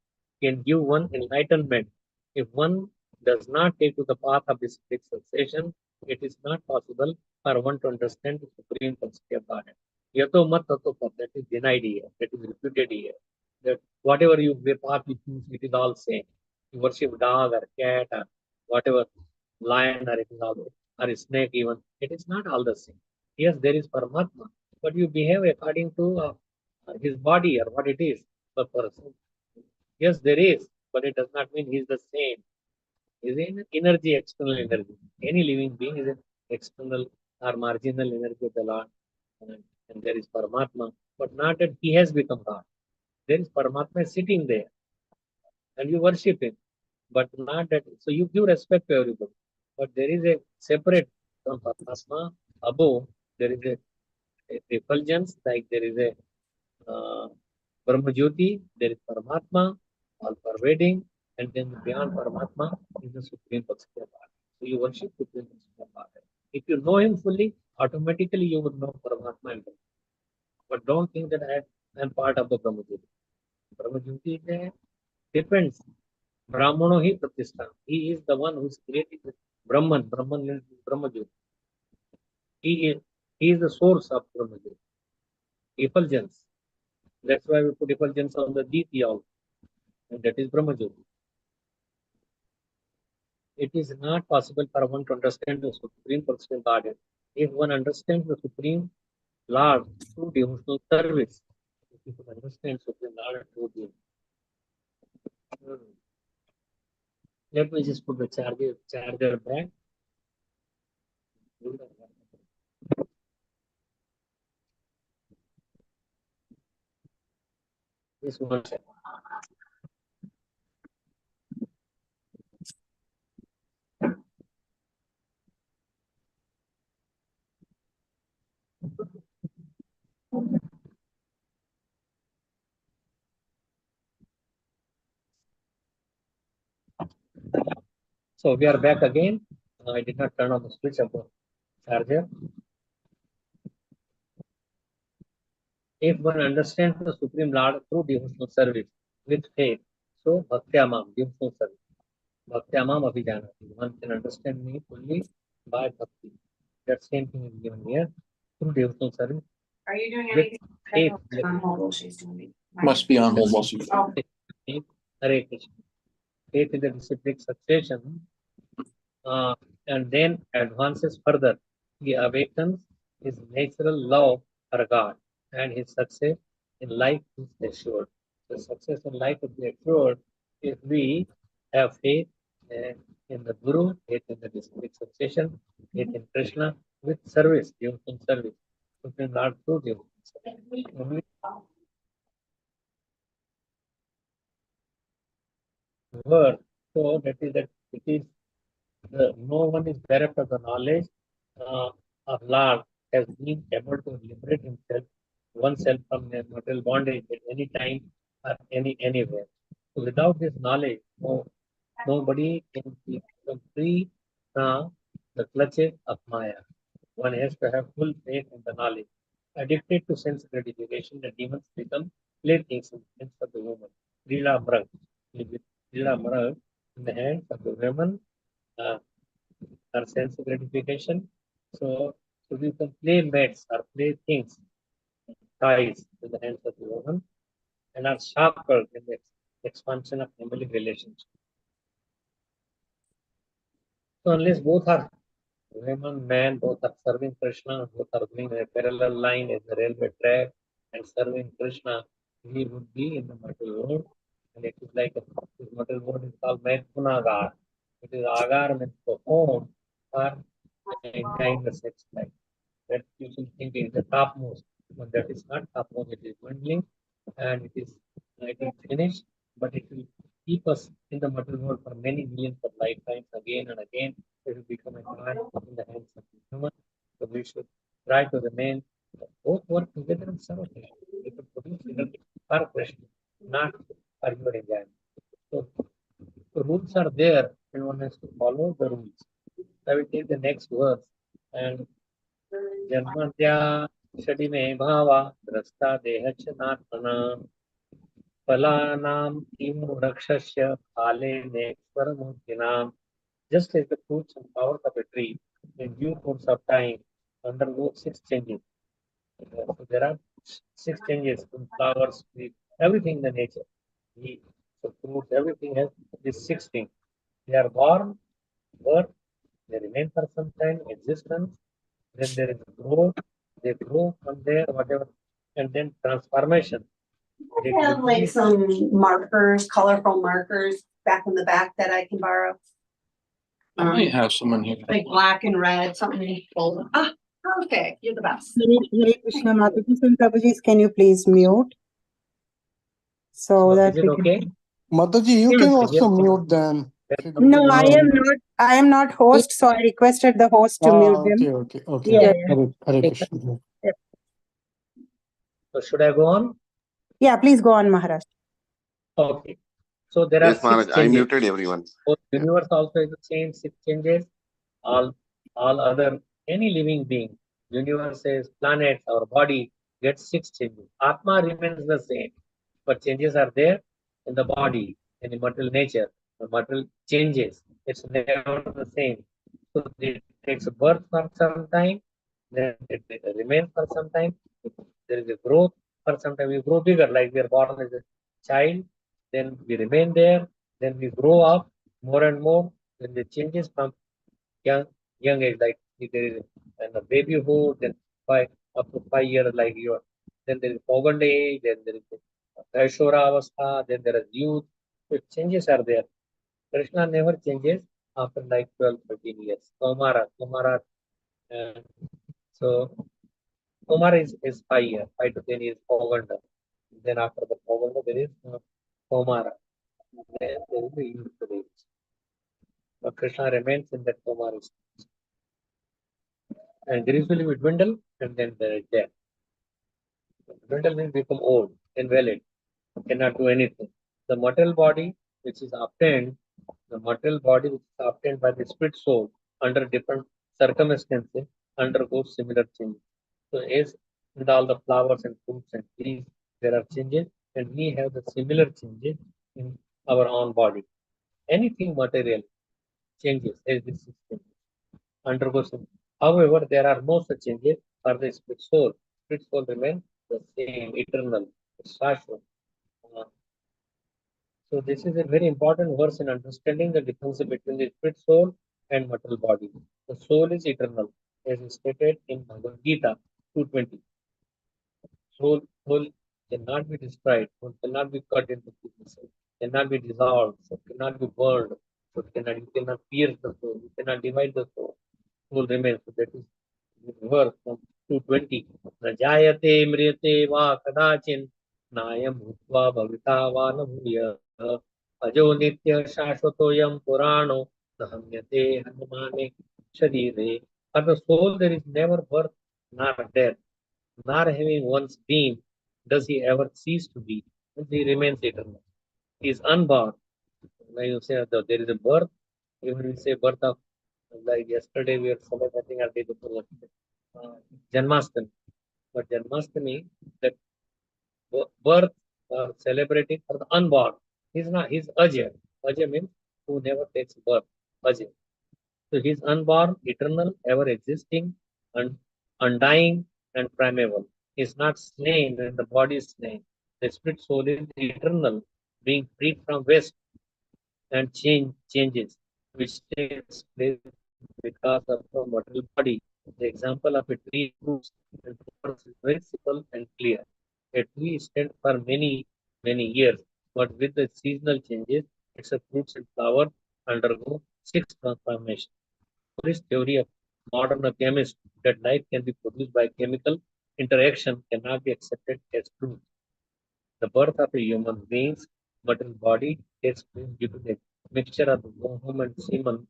can give one enlightenment. If one does not take to the path of disciplined succession, it is not possible for one to understand the Supreme Personality of Godhead. Yato mat tato pat, that is denied here, that is refuted here. That whatever you path you choose, it is all same. You worship dog or cat or whatever, lion or it is all, or a snake even, it is not all the same. Yes, there is Paramatma, but you behave according to his body or what it is per person. Yes, there is, but it does not mean he is the same. He is an energy, external energy. Any living being is an external or marginal energy of the Lord. And there is Paramatma, but not that he has become God. There is Paramatma sitting there and you worship him, but not that. So you give respect to everybody, but there is a separate from Paramatma above. There is a refulgence, like there is a Brahma Jyoti, there is Paramatma, all pervading, and then beyond Paramatma is the Supreme Personality of God. So you worship Supreme Personality of God. If you know Him fully, automatically you would know Paramatma and Brahma. But don't think that I am part of the Brahma Jyoti. Brahma Jyoti depends. Brahmano hi Pratishtha. He is the one who is creating Brahman. Brahman is Brahma Jyoti. He is the source of Brahma Jyoti. Effulgence. That's why we put effulgence on the Diti also. And that is Brahma Jyoti. It is not possible for one to understand the Supreme Personal Godhead. If one understands the Supreme Lord through devotional service, if you could understand Supreme Lord through the let me just put the charger back. This one second. So we are back again. I did not turn on the switch of the charger. If one understands the Supreme Lord through devotional service with faith, so Bhaktyamam, devotional service. Bhaktyamam Abhijanati. One can understand me fully by bhakti. That same thing is given here through devotional service. Are you doing With anything? faith. On hold while she's doing it. Must be on hold while she. Oh, Hare Krishna. Faith is the disciplic succession, and then advances further. He awakens his natural love for God, and his success in life is assured. The success in life will be assured if we have faith in the Guru, faith in the disciplic succession, faith in Krishna, with service, devotional service. Supreme Lord through devotional service. Only word, so that is that it is no one is bereft of the knowledge of Lord, has been able to liberate himself, oneself from their material bondage at any time or anywhere. So without this knowledge, nobody can become free from the clutches of Maya. One has to have full faith in the knowledge. Addicted to sense gratification, the demons become playthings in the hands of the woman. Lila Mrag. Lila Mrag in the hands of the women uh, are sense gratification. So we can play mates or play things, toys in the hands of the woman, and are shackled in the expansion of family relationship. So unless both are women, man, both are serving Krishna, both are going in a parallel line in the railway track and serving Krishna, we would be in the material world. And it is like this material world is called Maithunagar. It is agar means the home for enjoying the sex life. That people think is the topmost, but that is not topmost. It is dwindling, and it is finished, but it will keep us in the material world for many millions of lifetimes again and again. It will become a God in the hands of the human. So we should try to remain both work together and serve Krishna. We should produce energy for Krishna, not for your enjoyment. So the rules are there, and one has to follow the rules. I will take the next verse and जन्मत्या षडिमे भावा द्रष्टा देहचनात्मना फलानां किं वृक्षस्य फालेनेश्वरमूर्तिनां. Just as the fruits and flowers of a tree in due course of time undergo 6 changes. So there are 6 changes in flowers, trees, everything in the nature. So fruits, everything has these 6 things. They are born, birth, they remain for some time, existence, then there is growth, they grow from there, whatever, and then transformation. They I have like gradually- some markers, colorful markers back in the back that I can borrow. I might have someone here. Like black and red, something. Ah, perfect. You're the best. Hare Krishna Mataji and Prabhuji, can you please mute? So So that is it we can. okay? Mataji, you Yes, can yes. also mute them. No, I am not host, so I requested the host to mute them. Okay. Yeah. Hare Krishna. So should I go on? Yeah, please go on, Maharaj. Okay. So there are Yes, Maharaj, 6 I changes. muted everyone. So Yeah. universe also is the same 6 changes. All other any living being, universes, planets, our body gets 6 changes. Atma remains the same, but changes are there in the body, in the material nature. The material changes. It's never the same. So it takes birth for some time, then it remains for some time. There is a growth for some time. We grow bigger, like we are born as a child, then we remain there, then we grow up more and more. Then the changes from young age, like if there is a babyhood, then up to 5 years, like you are. Then there is Pogand age, then there is Kaishora Avastha, then there is youth. So changes are there. Krishna never changes after like 12, 13 years. Kumara, uh, so Kumar is 5 years, 5 to 10 years Poganda. Then after the Pavana, there is Tomara. Then there is the youth stage. But Krishna remains in that Tomara stage. And gradually we dwindle, and then there is death. Dwindle means become old, invalid, cannot do anything. The material body, which is obtained, the material body which is obtained by the spirit soul under different circumstances undergoes similar changes. So as with all the flowers and fruits and trees, there are changes, and we have the similar changes in our own body. Anything material changes as this system undergoes. However, there are no such changes for the spirit soul. Spirit soul remains the same, eternal, shashwat. Uh, So this is a very important verse in understanding the difference between the spirit soul and material body. The soul is eternal, as is stated in Bhagavad Gita 2:20. Soul cannot be destroyed, soul cannot be cut into pieces, cannot be dissolved, so cannot be burned, so you cannot pierce the soul, you cannot divide the soul. Soul remains. So that is verse from 2:20. न जायते म्रियते वा कदाचिन् नायं भूत्वा भविता वा न भूयः अजो नित्यः शाश्वतोऽयं पुराणो न हन्यते हन्यमाने शरीरे. For the soul there is never birth nor death, nor having once been does he ever cease to be. He remains eternal. He is unborn. When you say that there is a birth, even we say birth of, like yesterday we were celebrating our day before yesterday, Janmashtami. But Janmashtami, that birth celebrating for the unborn. He's not, he's Ajay. Ajay means who never takes birth. Ajay. So he's unborn, eternal, ever existing, and undying and primeval. He's not slain when the body is slain. The spirit soul is eternal, being freed from waste and changes, which takes place because of the material body. The example of a tree fruits and flowers is very simple and clear. A tree stands for many years, but with the seasonal changes, its fruits and flowers undergo 6 transformations. This theory of modern chemists that life can be produced by chemical interaction cannot be accepted as truth. The birth of a human being's material body takes place due to the mixture of the ovum and semen,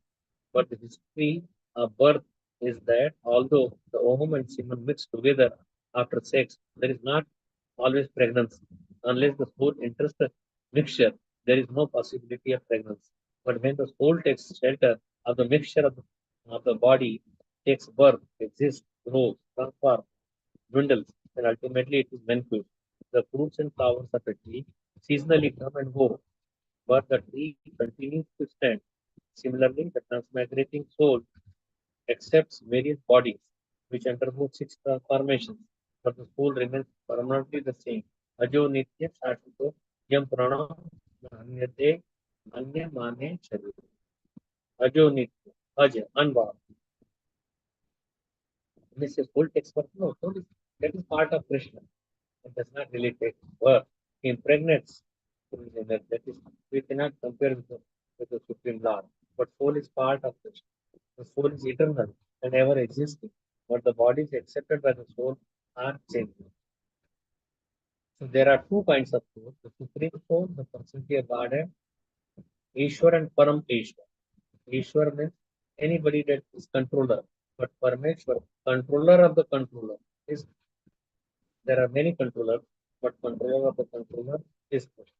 but the history of birth is that although the ovum and semen mix together after sex, there is not always pregnancy. Unless the soul enters the mixture, there is no possibility of pregnancy. But when the soul takes shelter of the mixture of the body, takes birth, exists, grows, transforms, dwindles, and ultimately it is vanquished. The fruits and flowers of a tree seasonally come and go, but the tree continues to stand. Similarly, the transmigrating soul accepts various bodies which undergo 6 transformations, but the soul remains permanently the same. Ajo nitya shashvato yam prana hanyate anya mane sharir. Ajo nitya, aja, unborn. This is full text, but no, soul is, that is part of Krishna. It does not really take birth. He impregnates. That is, we cannot compare with the Supreme Lord. But soul is part of Krishna. The soul is eternal and ever existing. But the bodies accepted by the soul are changing. So there are 2 kinds of soul. The Supreme Soul, the personality of Godhead, Ishwar and Param Ishwar. Ishwar means anybody that is controller. But Parameshwar, controller of the controller, is there are many controllers, but controller of the controller is Krishna.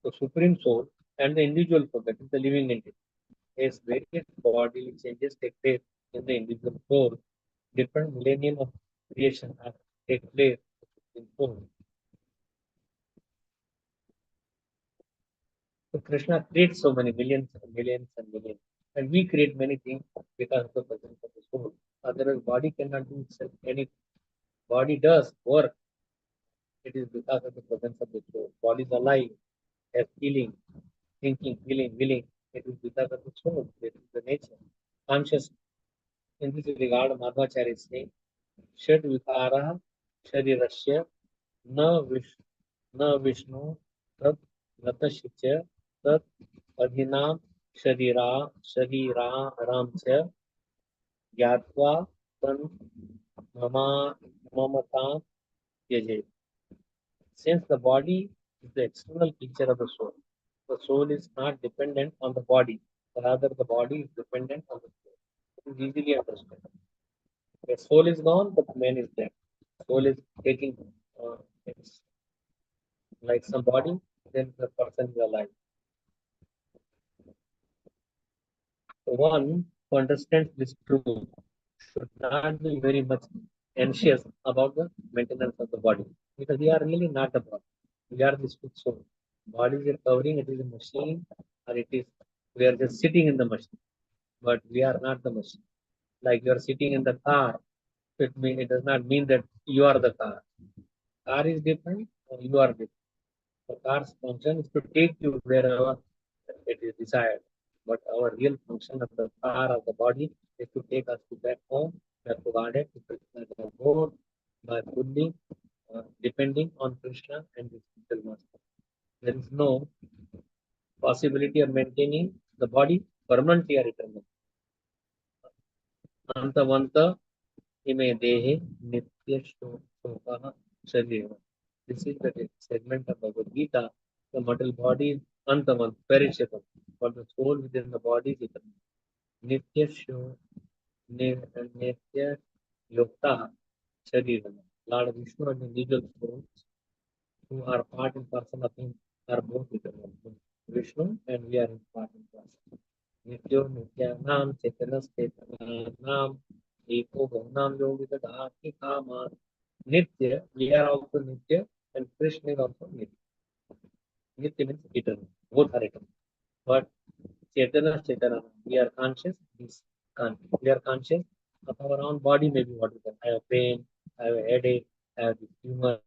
The Supreme Soul and the individual soul, that is the living entity. As various bodily changes take place in the individual soul, different millennium of creation take place in soul. So Krishna creates so many millions and millions and millions. And we create many things because of the presence of the soul. Otherwise, body cannot do itself anything. Body does work. It is because of the presence of the soul. Body is alive, has feeling, thinking, feeling, willing. It is because of the soul. It is the nature. Conscious. In this regard, Madhvacharya is saying, Shad Vikara Sharirasya Na Vishnu Tat Natashya Tat Adhinam Sharira Ramcha Gyatva Tan Mamatam Yaje. Since the body is the external feature of the soul is not dependent on the body, rather the body is dependent on the soul. It is easily understood. The soul is gone, but man is there. Soul is taking it's like some body, then the person is alive. The one who understands this truth should not be very much anxious about the maintenance of the body, because we are really not the body. We are this good soul. Body is a covering, it is a machine, or it is we are just sitting in the machine, but we are not the machine. Like you are sitting in the car, it does not mean that you are the car. Car is different, and you are different. The car's function is to take you wherever it is desired. But our real function of the car of the body is to take us to back home, back to Godhead, to Krishna abode by fully depending on Krishna and his spiritual master. There is no possibility of maintaining the body permanently or eternally. Antavanta ime dehe nitya shokah sharira. This is the segment of Bhagavad Gita. The mortal body is antavant, perishable, but the soul within the body is eternal. Nitya nitya yokta sharira. Lord Vishnu and the legal souls who are part and parcel of him are both eternal. Vishnu and we are in part and parcel. Nityo nityanam chetanas chetanam eko bhavanam yogigadhati kama. Nitya, we are also Nitya and Krishna is also Nitya. Nitya means eternal. Both are eternal. But Chetana, we are conscious, we are conscious of our own body, maybe what is that? I have pain, I have a headache, I have this humor,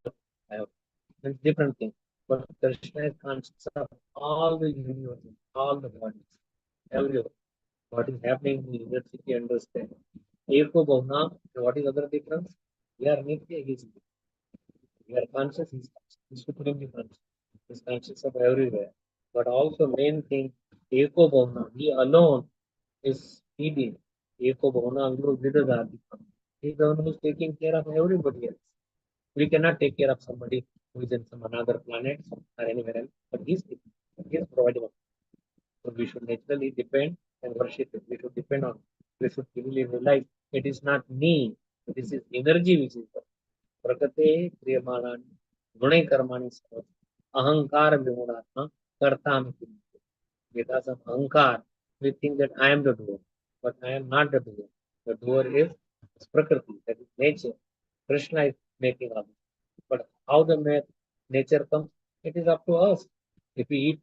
I have different things. But Krishna is conscious of all the universes, all the bodies, everywhere. What is happening in the university, understand. Eko Bhavna, what is other difference? We are Nitya, he is Nitya. We are conscious, he is conscious. He is supremely conscious. He is conscious of everywhere. But also main thing, Eko Bhavna, he alone is feeding. Eko Bhavna, he is the one who is taking care of everybody else. We cannot take care of somebody who is in some another planet or anywhere else, but he is providing. So we should naturally depend and worship it. We should depend on it. We should really realize it is not me, it is his energy which is there. Prakate kriyamana gunai karmani sarva ahankara vimunatma kartam. Because of ahankar, we think that I am the doer, but I am not the doer. The doer is prakriti, that is nature. Krishna is making all this. But how the nature comes, it is up to us. If we eat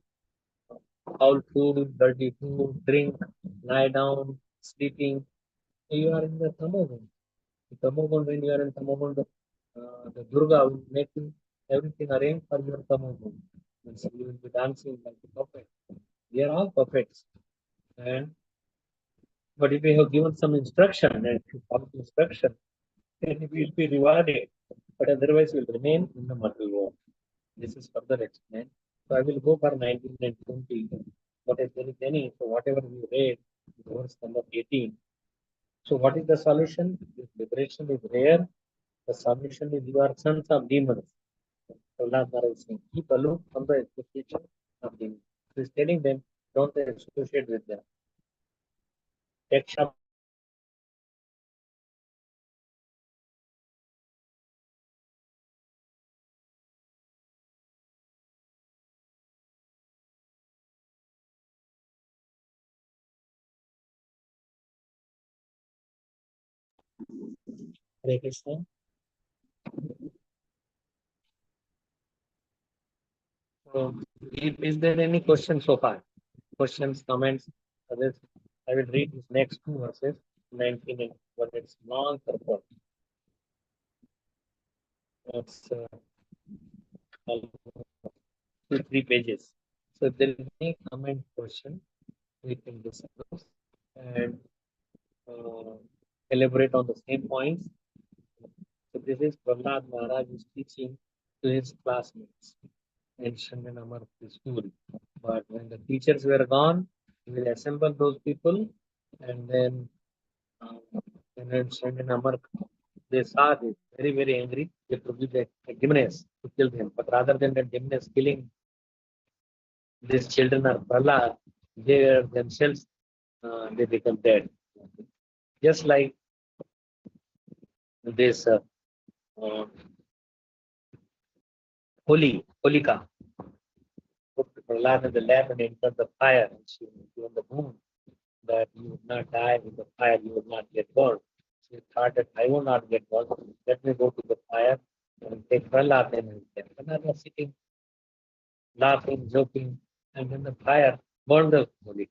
foul food, dirty food, drink, lie down, sleeping, you are in the tamogun. The tamogun, when you are in tamogun, the Durga will make you everything arranged for your tamogun. And so you will be dancing like a puppet. We are all puppets. And but if we have given some instruction and if you follow the instruction, then we will be rewarded. But otherwise, we will remain in the material world. This is further explained. So I will go for 19 and 20. But if there is any, so whatever we read, verse number 18. So what is the solution? If liberation is rare, the solution is you are sons of demons. Prahlad Maharaj is saying, keep aloof from the association of demons. He is telling them, don't associate with them. Take Hare Krishna. So, is there any question so far? Questions, comments, others? I will read these next two verses, 19 and but it's long purport. It's 2-3 pages. So if there is any comment, question, we can discuss and elaborate on the same points. So this is Prahlad Maharaj is teaching to his classmates in Shanganamar school. But when the teachers were gone, he will assemble those people and then Shanganamar they saw this very, very angry. They produced a demoness to kill him. But rather than the demoness killing these children or Prahlad, they are themselves, they become dead. Just like this Holika put Prahlad in the lamp and entered the fire, and she was given the moon that you would not die with the fire, you would not get burned. She thought that I will not get burned. Let me go to the fire and take Prahlad and Prahlad was sitting, laughing, joking, and then the fire burned the Holika.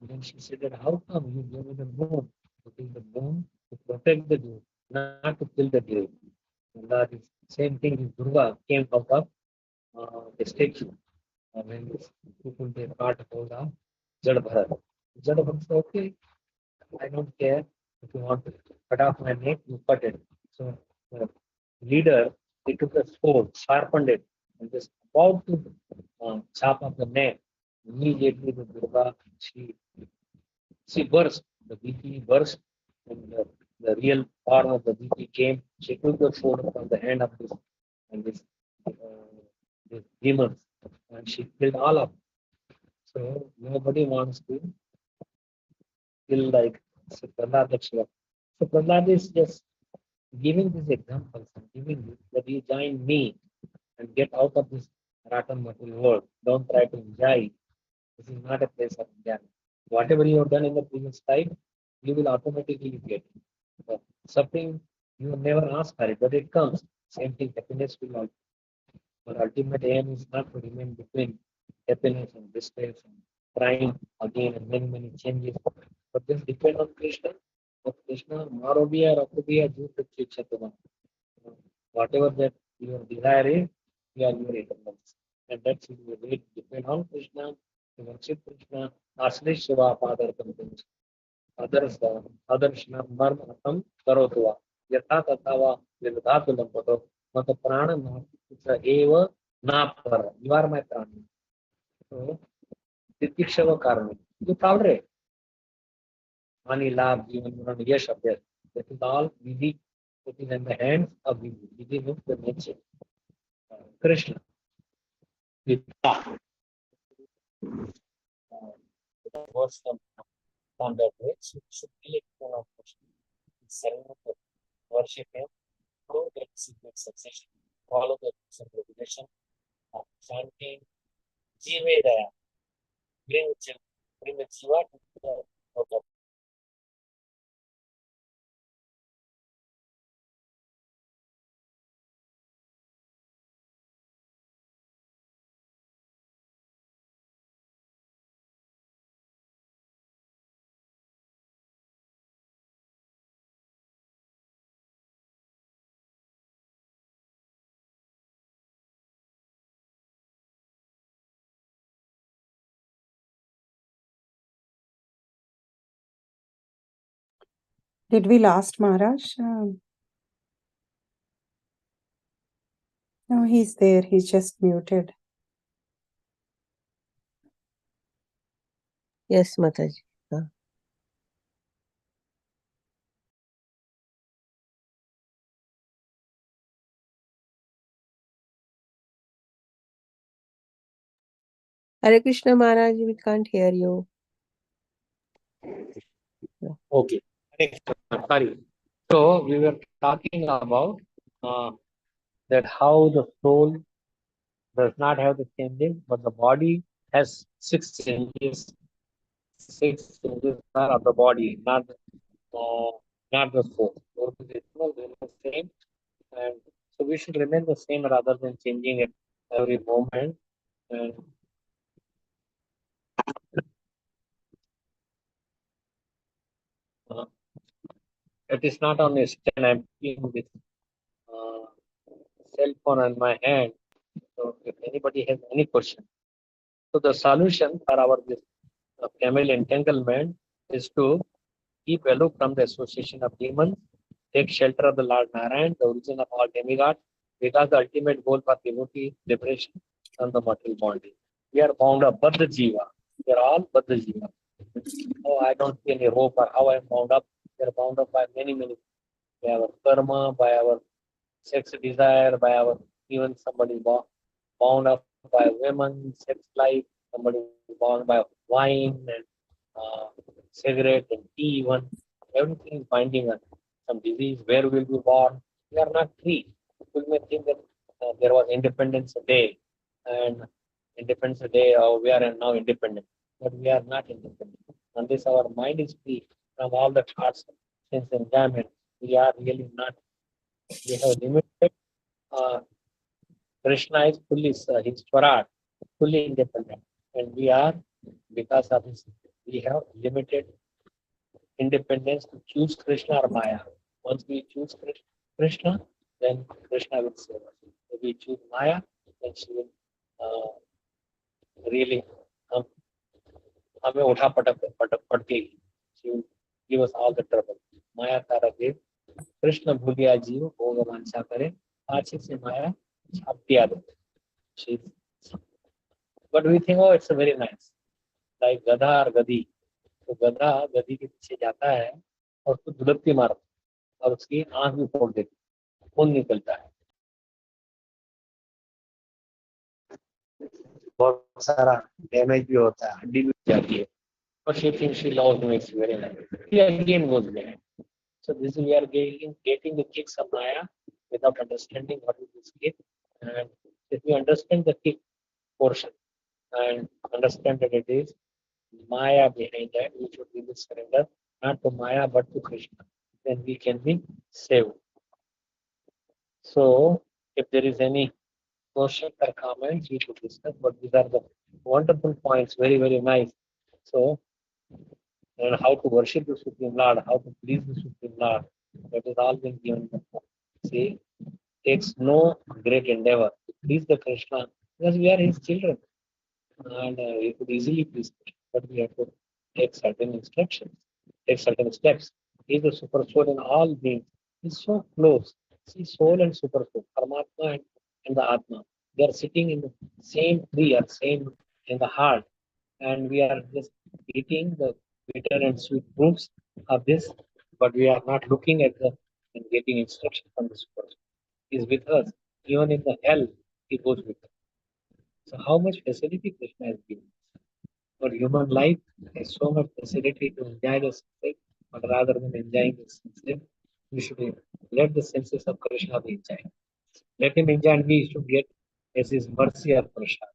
And then she said that how come you gave me the moon? Putting the moon to protect the dew, not to kill the dew. And that is same thing with Durga came out of the statue. When people they part hold of Jad Bharat. Jad Bharat said, okay, I don't care. If you want to cut off my neck, you cut it. So the leader, he took a sword, sharpened it, and just about to chop off the neck. Immediately the Durga, she burst, the BP burst, and the real form of the BP came. She took the sword from the hand of this and this demons, and she killed all of them. So nobody wants to kill like so Prahlad Shiva. So Prahlad is just giving these examples and giving you that you join me and get out of this rotten material world. Don't try to enjoy. This is not a place of enjoyment. Whatever you have done in the previous life, you will automatically get it. But suffering, you never ask for it, but it comes. Same thing, happiness will also. Our ultimate aim is not to remain between happiness and distress and crying again and many, many changes. But just depend on Krishna. But Krishna, Marobiya, Rakubiya, Jutatchichatuma. Whatever that your desire is, you are your eternal. And that's it. You really depend on Krishna, to worship Krishna, Asli Shiva, Father Kampins. Others Marmatam Karotua. Yatha Tatava, Vidhatu Lampato, Mata Prana Eva Napara. You are my Prana. So, Titikshava Karma. You tolerate. Money, love, even yes, of that. That is all Vidhi. It is in the hands of Vidhi. Vidhi means the nature. Krishna. Vidha. Words on that way. So, should be a Krishna. Worship him. Follow the secret succession. Follow the regulation of chanting. Jivedaya. Bring the Jiva to the Did we lost Maharaj? No, he's there. He's just muted. Yes, Mataji. Hare Krishna Maharaj, we can't hear you. Okay. Sorry. So we were talking about that how the soul does not have the changes, but the body has 6 changes. 6 changes are of the body, not the soul. Both is equal, they are the same, and so we should remain the same rather than changing it every moment. And it is not only stand. I'm keeping this cell phone on my hand. So if anybody has any question, so the solution for our this family entanglement is to keep aloof from the association of demons, take shelter of the Lord Narayan, the origin of all demigods, because the ultimate goal for devotee is liberation from the mortal body. We are bound up, Baddha Jiva. We are all Baddha Jiva. Oh, I don't see any hope or how I am bound up. We are bound up by many, many. by our karma, by our sex desire, by our even somebody bound up by women, sex life, somebody bound by wine and cigarette and tea, even everything is binding us. Some disease, where will be born? We are not free. People may think that there was Independence Day and Independence Day, we are now independent, but we are not independent. Unless our mind is free from all the thoughts, sense enjoyment, we are really not. We have limited. Uh, Krishna is fully, his Swaraj, fully independent, and we are, because of this, we have limited independence to choose Krishna or Maya. Once we choose Krishna, then Krishna will save us. If we choose Maya, then she will really हमें उठा पटक पटक पटकेगी. She will give us all the trouble. माया तारा देव कृष्ण भूलिया जीव भोग वांछा करे पाछे से माया छाप दिया दे. But we think, oh, it's a very nice, like गधा और गधी. तो गधा गधी के पीछे जाता है और उसको दुलत्ती मारता और उसकी आंख भी फोड़ देती, खून निकलता है, बहुत सारा डैमेज भी होता है, हड्डी भी जाती है. But she thinks she loves me, it's very nice. He again goes there. So this we are getting the kicks of Maya without understanding what is this kick. And if we understand the kick portion and understand that it is Maya behind that, we should really surrender not to Maya but to Krishna. Then we can be saved. So if there is any question or comments, we should discuss. But these are the wonderful points, very, very nice. So, and how to worship the Supreme Lord, how to please the Supreme Lord, that is all been given. See, takes no great endeavor to please the Krishna because we are his children and we could easily please Krishna, but we have to take certain instructions, take certain steps. He is the super soul in all beings. He is so close. See, soul and super soul, Paramatma and the Atma, they are sitting in the same tree or same in the heart, and we are just eating the bitter and sweet fruits of this, but we are not looking at the and getting instruction from this person. He is with us. Even in the hell, he goes with us. So how much facility Krishna has given? For human life has so much facility to enjoy the sunset, but rather than enjoying the sunset, we should let the senses of Krishna be enjoyed. Let him enjoy and we should get as his mercy or prasad.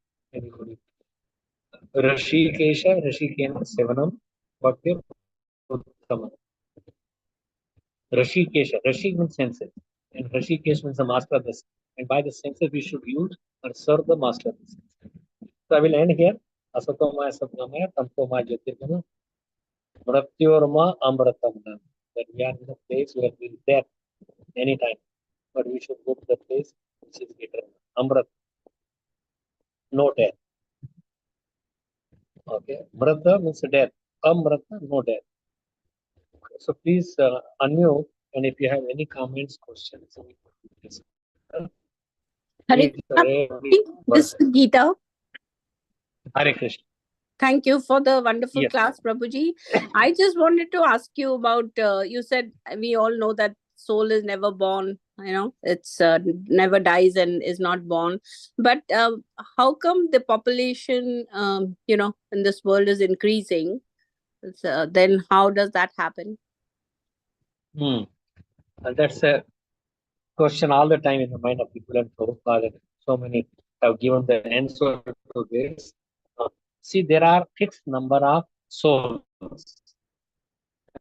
Rashikesha, Rashikena Sevanam, Bhakti Uttama. Rashikesha, Rashik means senses, and Rashikesh means the master of the senses. And by the senses we should use or serve the master of the senses. So I will end here. Asatoma Satnamaya, Tantoma Jyotirgama, Mratyorma Amratamna. That we are in a place where we will death anytime, but we should go to the place which is eternal. Amrat, no death. Okay, Mrata means death. Amrata, no death. So please unmute, and if you have any comments, questions, please. Hare this is Geeta. Hare Krishna. Thank you for the wonderful Yes. class, Prabhuji. I just wanted to ask you about, you said we all know that soul is never born, it's never dies and is not born. But how come the population, in this world is increasing? Then how does that happen? And that's a question all the time in the mind of people, and so many have given the answer to this. See, there are fixed number of souls,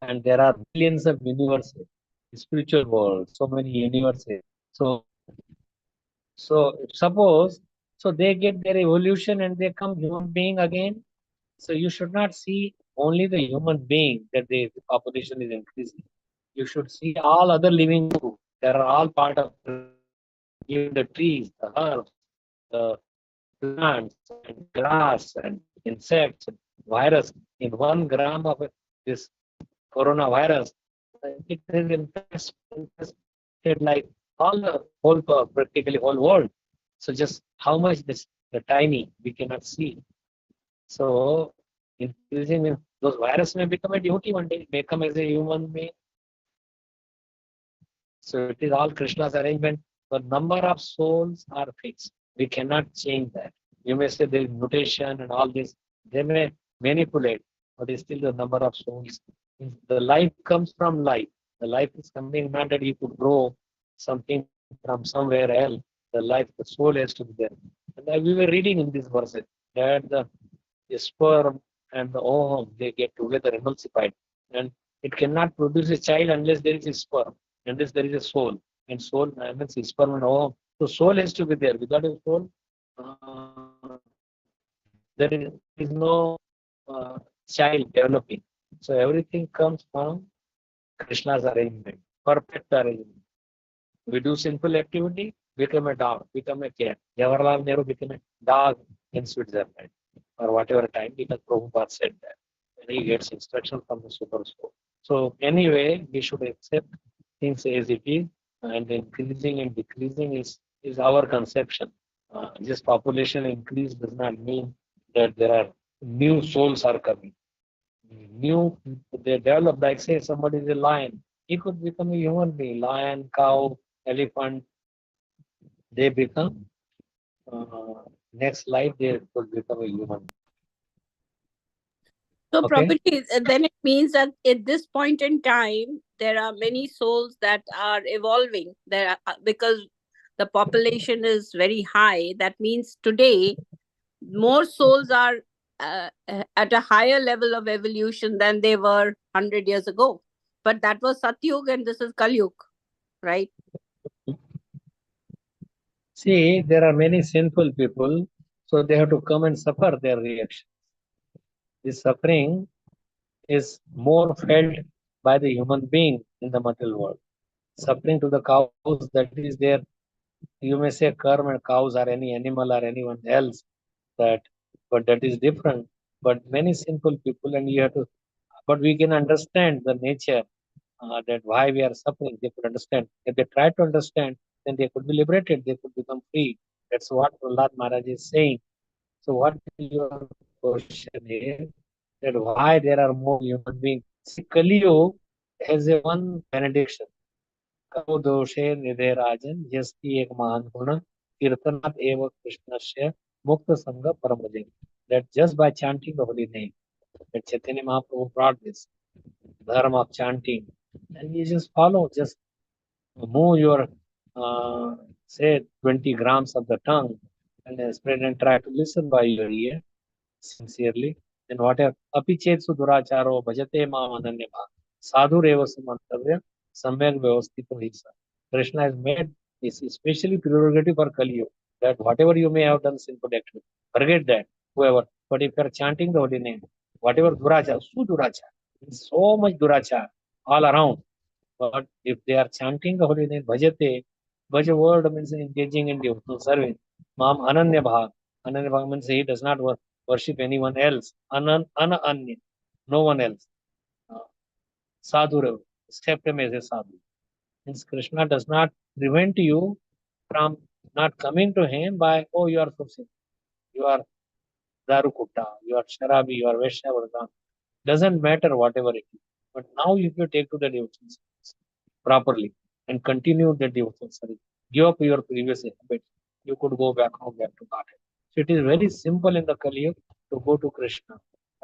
and there are billions of universes, spiritual world, so many universes. So suppose, so they get their evolution and they come human being again. So you should not see only the human being that the population is increasing. You should see all other living too. They are all part of even the trees, the herbs, the plants, and grass, and insects, and virus. In 1 gram of this coronavirus, it is infested like all the whole, practically whole world. So just how much the tiny we cannot see. So increasing those virus may become a devotee one day, may come as a human being. So it is all Krishna's arrangement. The number of souls are fixed. We cannot change that. You may say there is mutation and all this. They may manipulate, but it's still the number of souls. The life comes from life. The life is something not that you could grow something from somewhere else. The life, the soul has to be there. And we were reading in this verse that the sperm and the ovum, they get together emulsified. And it cannot produce a child unless there is a sperm, unless there is a soul. And soul means sperm and ovum. So soul has to be there. Without a soul, there is no child developing. So everything comes from Krishna's arrangement, perfect arrangement. We do simple activity, become a dog, become a cat. Jawaharlal Nehru became a dog in Switzerland, or whatever time, because Prabhupada said that. And he gets instruction from the super soul. So anyway, we should accept things as it is, and increasing and decreasing is our conception. Just population increase does not mean that there are new souls are coming. New, they develop, like say somebody is a lion, he could become a human being. Lion, cow, elephant, they become next life they could become a human. So Okay. property, then it means that at this point in time, there are many souls that are evolving. There are, because the population is very high. That means today more souls are at a higher level of evolution than they were 100 years ago. But that was Satyug and this is Kalyug, right? See, there are many sinful people, so they have to come and suffer their reaction. This suffering is more felt by the human being in the material world. Suffering to the cows, that is there. You may say karma and cows are any animal or anyone else, but that is different. But many sinful people, and you have to, but we can understand the nature that why we are suffering. They could understand. If they try to understand, then they could be liberated. They could become free. That's what Prahlad Maharaj is saying. So what your question is that why there are more human beings? See, Kali Yuga has a one benediction. कहो दोषे निधे राजन यस्ति एक महान गुण कीर्तनात् एव कृष्णस्य मुक्त संग परमजन. That just by chanting the holy name, that Chaitanya Mahaprabhu brought this dharma of chanting, and you just follow, just move your say 20 grams of the tongue and then spread and try to listen by your ear sincerely. Then whatever apichet suduracharo bhajate mam ananya bhav sadhureva samantavya samyak vyavastito hisa. Krishna has made this especially prerogative for Kali Yuga, that whatever you may have done sinful action, forget that, whoever. But if you are chanting the holy name, whatever durachar, sudurachar, so much durachar all around. But if they are chanting the holy name, bhajate, bhaja word means engaging in devotional service. Mam ananya bhav. Ananya bhav means he does not worship anyone else. Ananya, no one else. Sadhu, accept him as a sadhu. Means Krishna does not prevent you from not coming to him by, oh, you are so sick. You are Darukutta, you are Sharabi, you are Vaishnava. Doesn't matter whatever it is. But now if you take to the devotional service properly and continue the devotional service, give up your previous habits, you could go back home, back to Godhead. So it is very simple in the Kali Yuga to go to Krishna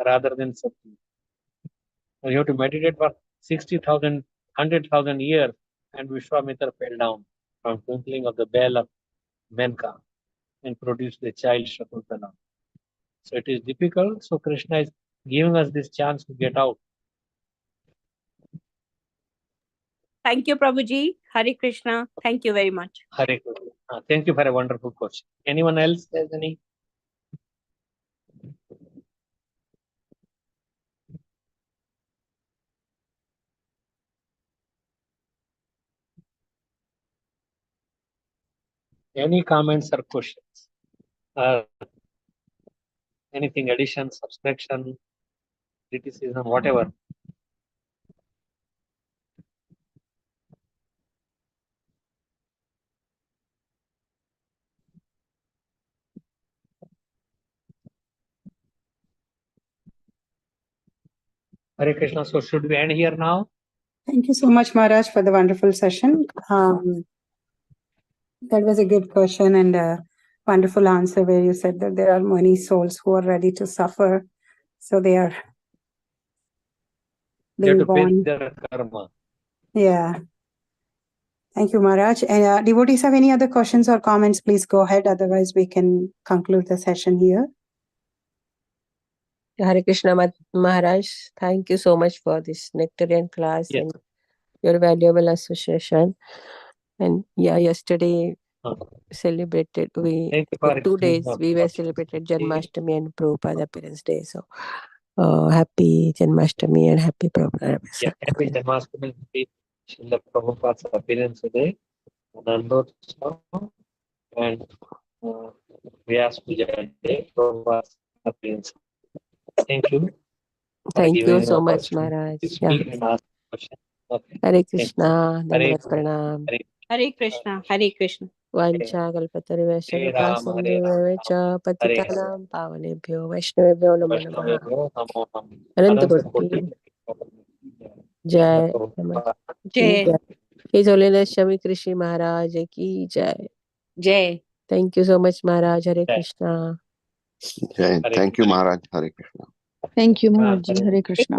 rather than Satya. You have to meditate for 60,000, 100,000 years, and Vishwamitra fell down from twinkling of the bell of Menka and produced the child Shakuntala. So it is difficult. So Krishna is giving us this chance to get out. Thank you, Prabhuji. Hare Krishna. Thank you very much. Hare Krishna. Thank you for a wonderful question. Anyone else has any? Any comments or questions? Anything addition, subtraction, criticism, whatever. Hare Krishna. So should we end here now? Thank you so much, Maharaj, for the wonderful session. That was a good question and a wonderful answer where you said that there are many souls who are ready to suffer. So they are They have being to pay born. their karma. Yeah. Thank you, Maharaj. And devotees have any other questions or comments, please go ahead. Otherwise, we can conclude the session here. Hare Krishna Maharaj, thank you so much for this nectarian class Yes. and your valuable association. And yeah, yesterday celebrated Thank you for for 2 days explaining we our were celebrated Janmashtami and Prabhupada Appearance Day. So happy Janmashtami and happy Prabhupada Appearance. Yeah, happy Janmashtami, happy Srila Prabhupada's appearance today. Anandotsav and Vyas Puja Day, Prabhupada's appearance. Thank you. for Thank you giving so an much, opportunity Maharaj. to Yeah. speak and ask questions. Okay. Hare Thank you. Krishna, Hare Dandavat Pranam. Hare Hare Krishna, Hare Krishna. Vancha kalpatarivesha Hare kripa Ram, Hare Ram, sindhuvecha Hare patitanam pavanebhyo vaishnavebhyo namo namaha. Vaishnavebhyo namo namaha. Ananta Ananta Koti. Koti. Jai. Prabhupada. Jai. Jai. His Holiness Shami Krishi Maharaj ki Jai. Jai. Thank you so much, Maharaj. Hare Jai. Krishna. Jai. Hare Thank you, Maharaj. Hare Krishna. Thank you, Krishna, Maharaj. Hare Hare Krishna.